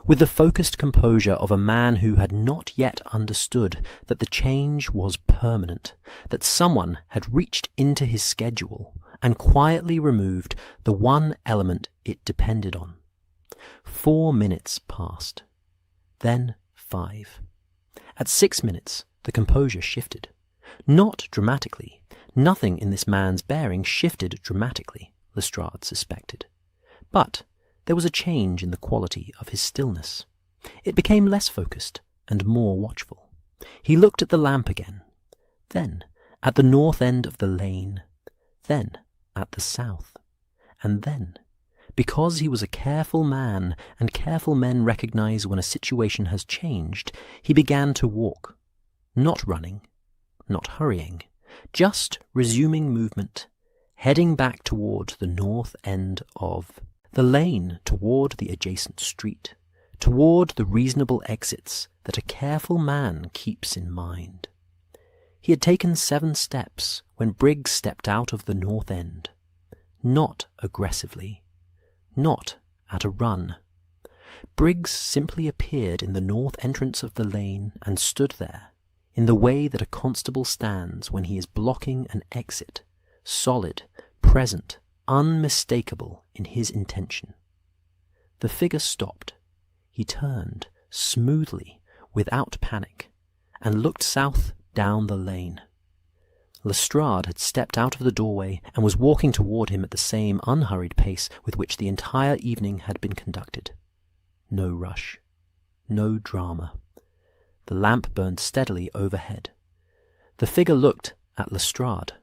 with the focused composure of a man who had not yet understood that the change was permanent, that someone had reached into his schedule and quietly removed the one element it depended on. 4 minutes passed, then 5. At 6 minutes, the composure shifted. Not dramatically. Nothing in this man's bearing shifted dramatically, Lestrade suspected. But there was a change in the quality of his stillness. It became less focused and more watchful. He looked at the lamp again, then at the north end of the lane, then at the south, and then, because he was a careful man, and careful men recognize when a situation has changed, he began to walk, not running, not hurrying, just resuming movement, heading back toward the north end of the lane, toward the adjacent street, toward the reasonable exits that a careful man keeps in mind. He had taken 7 steps when Briggs stepped out of the north end, not aggressively, not at a run. Briggs simply appeared in the north entrance of the lane and stood there, in the way that a constable stands when he is blocking an exit, solid, present, unmistakable in his intention. The figure stopped. He turned, smoothly, without panic, and looked south down the lane. Lestrade had stepped out of the doorway and was walking toward him at the same unhurried pace with which the entire evening had been conducted. No rush. No drama. The lamp burned steadily overhead. The figure looked at Lestrade,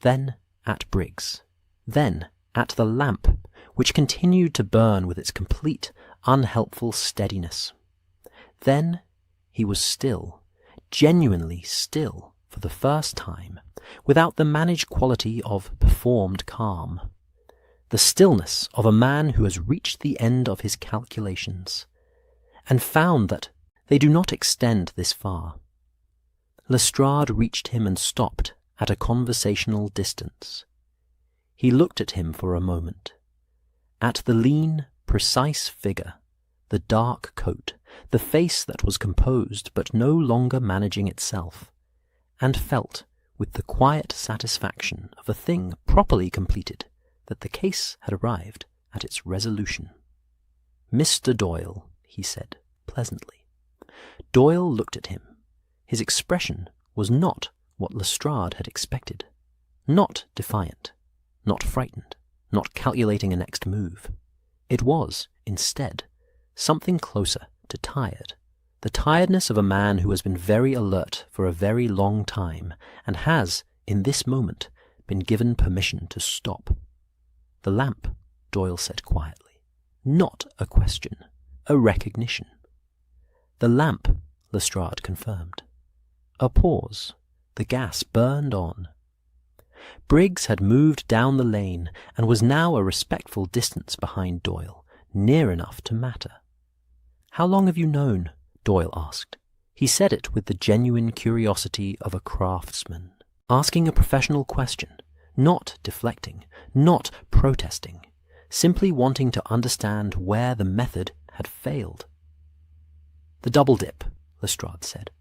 then at Briggs, then at the lamp, which continued to burn with its complete, unhelpful steadiness. Then he was still, genuinely still, for the first time, without the managed quality of performed calm. The stillness of a man who has reached the end of his calculations, and found that they do not extend this far. Lestrade reached him and stopped at a conversational distance. He looked at him for a moment, at the lean, precise figure, the dark coat, the face that was composed but no longer managing itself, and felt, with the quiet satisfaction of a thing properly completed, that the case had arrived at its resolution. "Mr. Doyle," he said, pleasantly. Doyle looked at him. His expression was not what Lestrade had expected. Not defiant, not frightened, not calculating a next move. It was, instead, something closer to tired, the tiredness of a man who has been very alert for a very long time and has, in this moment, been given permission to stop. "The lamp," Doyle said quietly. "Not a question, a recognition." "The lamp," Lestrade confirmed. A pause. The gas burned on. Briggs had moved down the lane and was now a respectful distance behind Doyle, near enough to matter. "How long have you known?" Doyle asked. He said it with the genuine curiosity of a craftsman, asking a professional question, not deflecting, not protesting, simply wanting to understand where the method had failed. "The double dip," Lestrade said.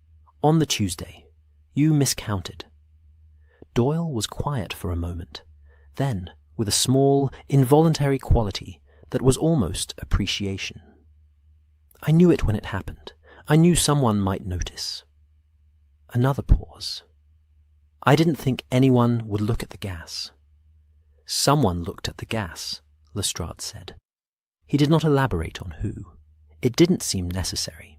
"On the Tuesday. You miscounted." Doyle was quiet for a moment, then, with a small, involuntary quality that was almost appreciation. "I knew it when it happened. I knew someone might notice." Another pause. "I didn't think anyone would look at the gas." "Someone looked at the gas," Lestrade said. He did not elaborate on who. It didn't seem necessary.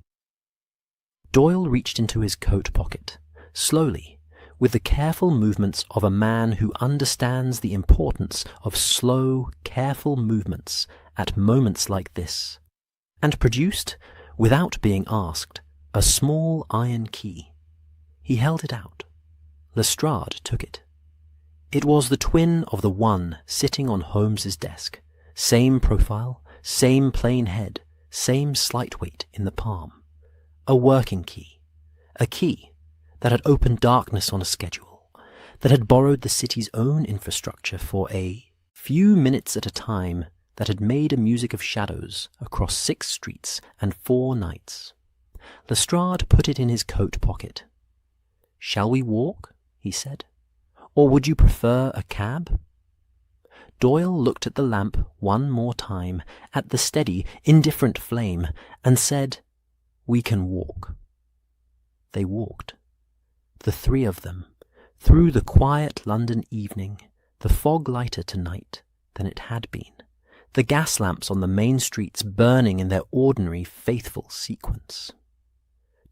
Doyle reached into his coat pocket, slowly, with the careful movements of a man who understands the importance of slow, careful movements at moments like this, and produced, without being asked, a small iron key. He held it out. Lestrade took it. It was the twin of the one sitting on Holmes's desk, same profile, same plain head, same slight weight in the palm. A working key. A key that had opened darkness on a schedule, that had borrowed the city's own infrastructure for a few minutes at a time, that had made a music of shadows across 6 streets and 4 nights. Lestrade put it in his coat pocket. "Shall we walk?" he said. "Or would you prefer a cab?" Doyle looked at the lamp one more time, at the steady, indifferent flame, and said, "We can walk." They walked. The 3 of them, through the quiet London evening, the fog lighter tonight than it had been, the gas lamps on the main streets burning in their ordinary, faithful sequence.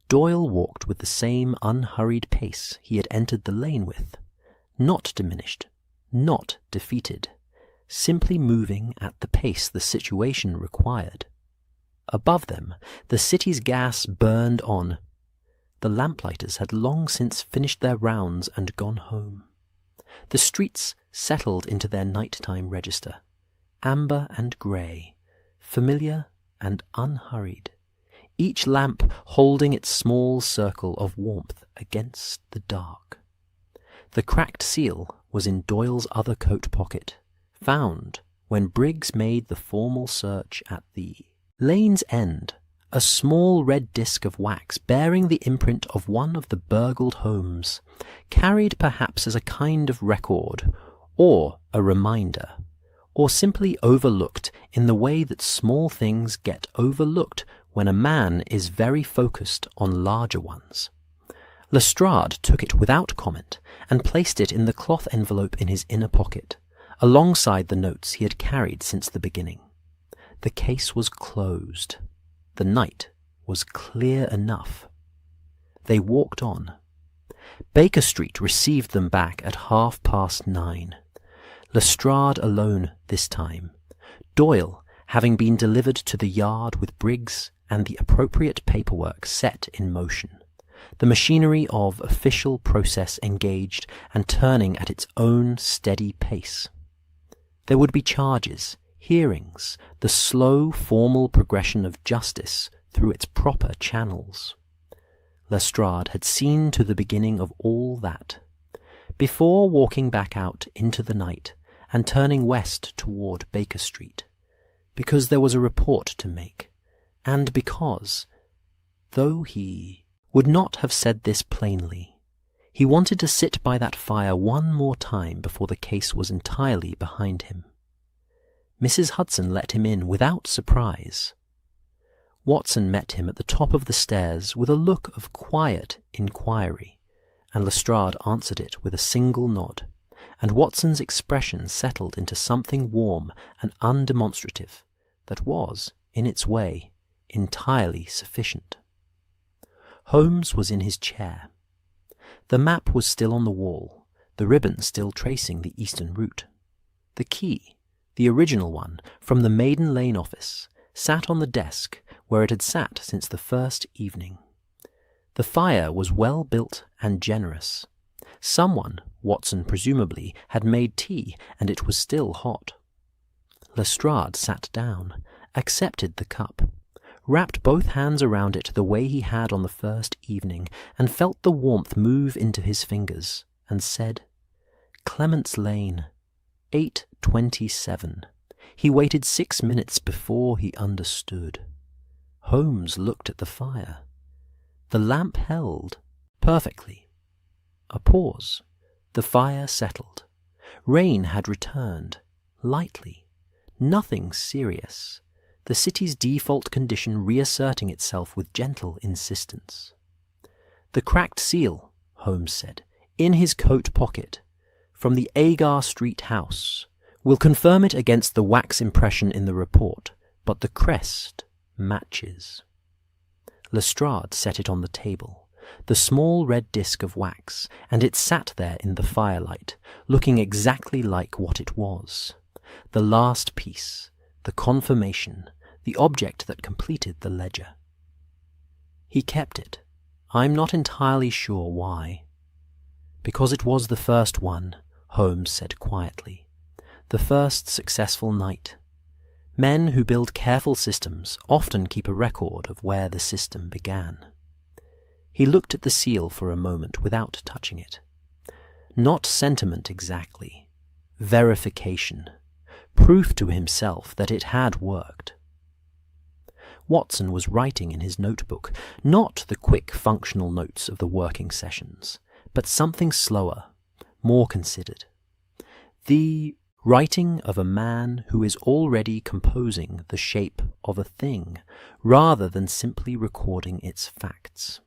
Doyle walked with the same unhurried pace he had entered the lane with, not diminished, not defeated, simply moving at the pace the situation required. Above them, the city's gas burned on. The lamplighters had long since finished their rounds and gone home. The streets settled into their nighttime register, amber and grey, familiar and unhurried, each lamp holding its small circle of warmth against the dark. The cracked seal was in Doyle's other coat pocket, found when Briggs made the formal search at the lane's end, a small red disc of wax bearing the imprint of one of the burgled homes, carried perhaps as a kind of record, or a reminder, or simply overlooked in the way that small things get overlooked when a man is very focused on larger ones. Lestrade took it without comment and placed it in the cloth envelope in his inner pocket, alongside the notes he had carried since the beginning. The case was closed. The night was clear enough. They walked on. Baker Street received them back at 9:30. Lestrade alone this time, Doyle having been delivered to the yard with Briggs and the appropriate paperwork set in motion, the machinery of official process engaged and turning at its own steady pace. There would be charges, hearings, the slow, formal progression of justice through its proper channels. Lestrade had seen to the beginning of all that, before walking back out into the night and turning west toward Baker Street, because there was a report to make, and because, though he would not have said this plainly, he wanted to sit by that fire one more time before the case was entirely behind him. Mrs. Hudson let him in without surprise. Watson met him at the top of the stairs with a look of quiet inquiry, and Lestrade answered it with a single nod, and Watson's expression settled into something warm and undemonstrative that was, in its way, entirely sufficient. Holmes was in his chair. The map was still on the wall, the ribbon still tracing the eastern route. The key, the original one from the Maiden Lane office, sat on the desk where it had sat since the first evening. The fire was well built and generous. Someone, Watson presumably, had made tea, and it was still hot. Lestrade sat down, accepted the cup, wrapped both hands around it the way he had on the first evening, and felt the warmth move into his fingers, and said, "Clement's Lane, 8:27. He waited 6 minutes before he understood." Holmes looked at the fire. The lamp held perfectly. A pause. The fire settled. Rain had returned, lightly. Nothing serious. The city's default condition reasserting itself with gentle insistence. "The cracked seal," Holmes said, "in his coat pocket, from the Agar Street house. We'll confirm it against the wax impression in the report, but the crest matches." Lestrade set it on the table, the small red disc of wax, and it sat there in the firelight, looking exactly like what it was. The last piece, the confirmation, the object that completed the ledger. He kept it. I'm not entirely sure why. "Because it was the first one," Holmes said quietly. "The first successful night. Men who build careful systems often keep a record of where the system began." He looked at the seal for a moment without touching it. Not sentiment exactly. Verification. Proof to himself that it had worked. Watson was writing in his notebook, not the quick functional notes of the working sessions, but something slower, more considered. The writing of a man who is already composing the shape of a thing, rather than simply recording its facts.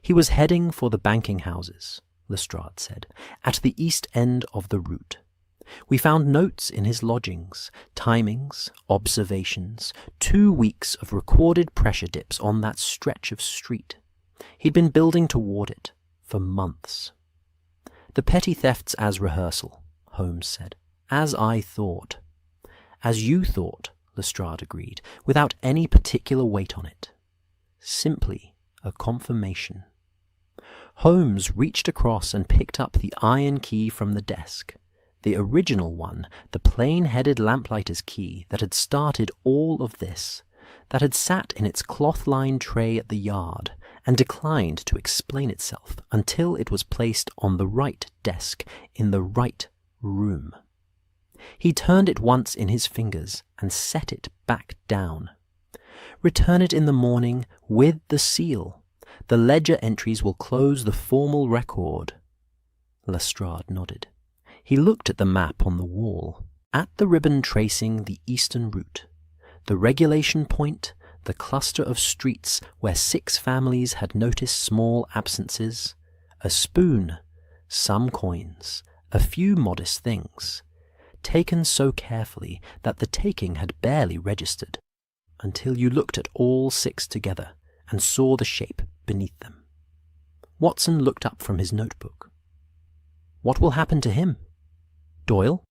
He was heading for the banking houses, Lestrade said, at the east end of the route. We found notes in his lodgings, timings, observations, 2 weeks of recorded pressure dips on that stretch of street. He'd been building toward it for months. "The petty thefts as rehearsal," Holmes said. "As I thought." "As you thought," Lestrade agreed, without any particular weight on it. Simply a confirmation. Holmes reached across and picked up the iron key from the desk. The original one, the plain-headed lamplighter's key that had started all of this, that had sat in its cloth-lined tray at the yard and declined to explain itself until it was placed on the right desk in the right room. He turned it once in his fingers and set it back down. "Return it in the morning with the seal. The ledger entries will close the formal record." Lestrade nodded. He looked at the map on the wall, at the ribbon tracing the eastern route, the regulation point, the cluster of streets where 6 families had noticed small absences, a spoon, some coins, a few modest things, taken so carefully that the taking had barely registered, until you looked at all 6 together and saw the shape beneath them. Watson looked up from his notebook. What will happen to him? Doyle?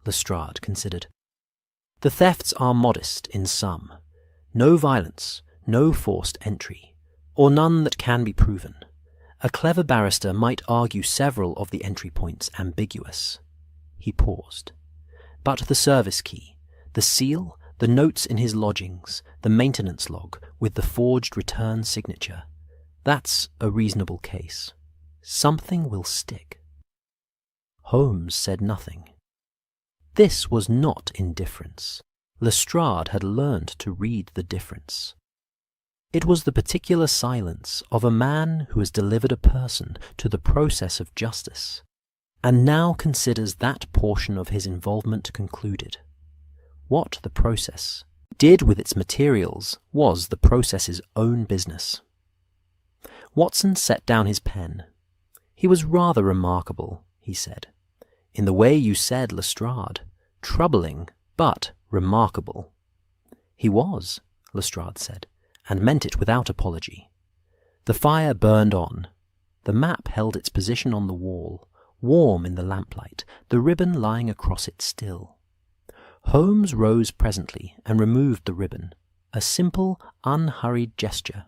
Lestrade considered. The thefts are modest in some. No violence, no forced entry, or none that can be proven. A clever barrister might argue several of the entry points ambiguous. He paused. But the service key, the seal, the notes in his lodgings, the maintenance log with the forged return signature, that's a reasonable case. Something will stick. Holmes said nothing. This was not indifference. Lestrade had learned to read the difference. It was the particular silence of a man who has delivered a person to the process of justice, and now considers that portion of his involvement concluded. What the process did with its materials was the process's own business. Watson set down his pen. He was rather remarkable, he said. In the way you said, Lestrade. Troubling, but remarkable. He was, Lestrade said, and meant it without apology. The fire burned on. The map held its position on the wall, warm in the lamplight, the ribbon lying across it still. Holmes rose presently and removed the ribbon, a simple, unhurried gesture,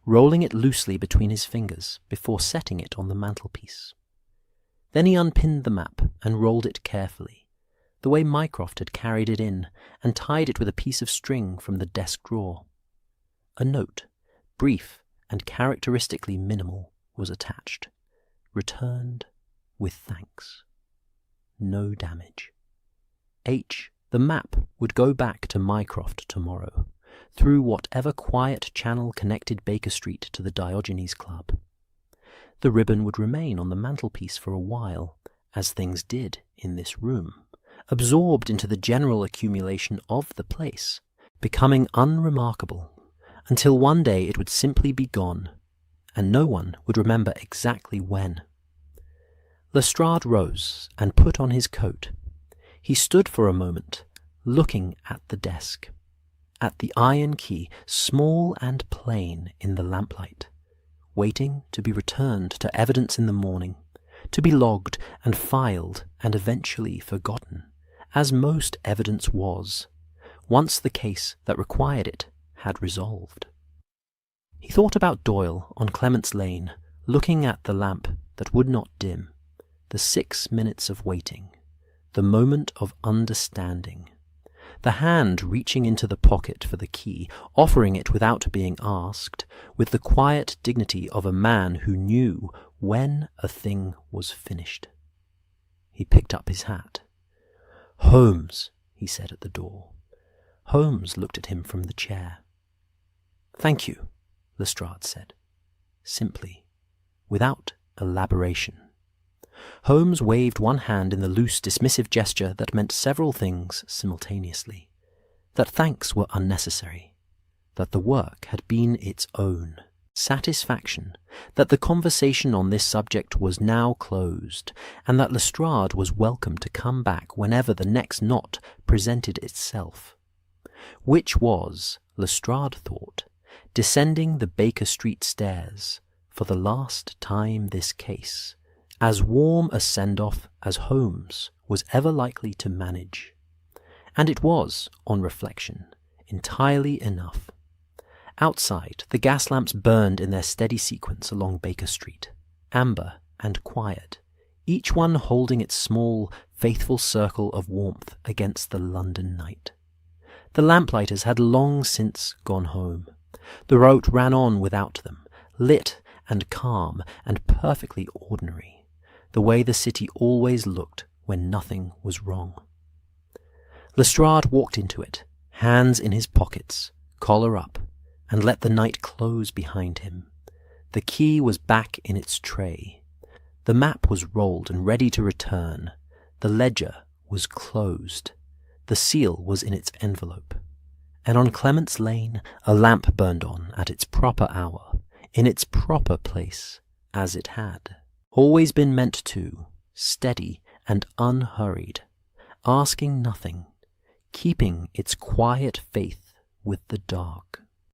rolling it loosely between his fingers before setting it on the mantelpiece. Then he unpinned the map and rolled it carefully, the way Mycroft had carried it in, and tied it with a piece of string from the desk drawer. A note, brief and characteristically minimal, was attached. Returned with thanks. No damage. H. The map would go back to Mycroft tomorrow, through whatever quiet channel connected Baker Street to the Diogenes Club. The ribbon would remain on the mantelpiece for a while, as things did in this room, absorbed into the general accumulation of the place, becoming unremarkable, until one day it would simply be gone, and no one would remember exactly when. Lestrade rose and put on his coat. He stood for a moment, looking at the desk, at the iron key, small and plain in the lamplight, waiting to be returned to evidence in the morning, to be logged and filed and eventually forgotten, as most evidence was, once the case that required it had resolved. He thought about Doyle on Clement's Lane, looking at the lamp that would not dim, the 6 minutes of waiting, the moment of understanding, the hand reaching into the pocket for the key, offering it without being asked, with the quiet dignity of a man who knew when a thing was finished. He picked up his hat. "Holmes," he said at the door. Holmes looked at him from the chair. "Thank you," Lestrade said, simply, without elaboration. Holmes waved one hand in the loose, dismissive gesture that meant several things simultaneously. That thanks were unnecessary, that the work had been its own, satisfaction, that the conversation on this subject was now closed, and that Lestrade was welcome to come back whenever the next knot presented itself. Which was, Lestrade thought, descending the Baker Street stairs, for the last time this case, as warm a send-off as Holmes was ever likely to manage. And it was, on reflection, entirely enough. Outside, the gas lamps burned in their steady sequence along Baker Street, amber and quiet, each one holding its small, faithful circle of warmth against the London night. The lamplighters had long since gone home. The road ran on without them, lit and calm and perfectly ordinary, the way the city always looked when nothing was wrong. Lestrade walked into it, hands in his pockets, collar up, and let the night close behind him. The key was back in its tray. The map was rolled and ready to return. The ledger was closed. The seal was in its envelope. And on Clement's Lane a lamp burned on at its proper hour, in its proper place, as it had always been meant to, steady and unhurried, asking nothing, keeping its quiet faith with the dark.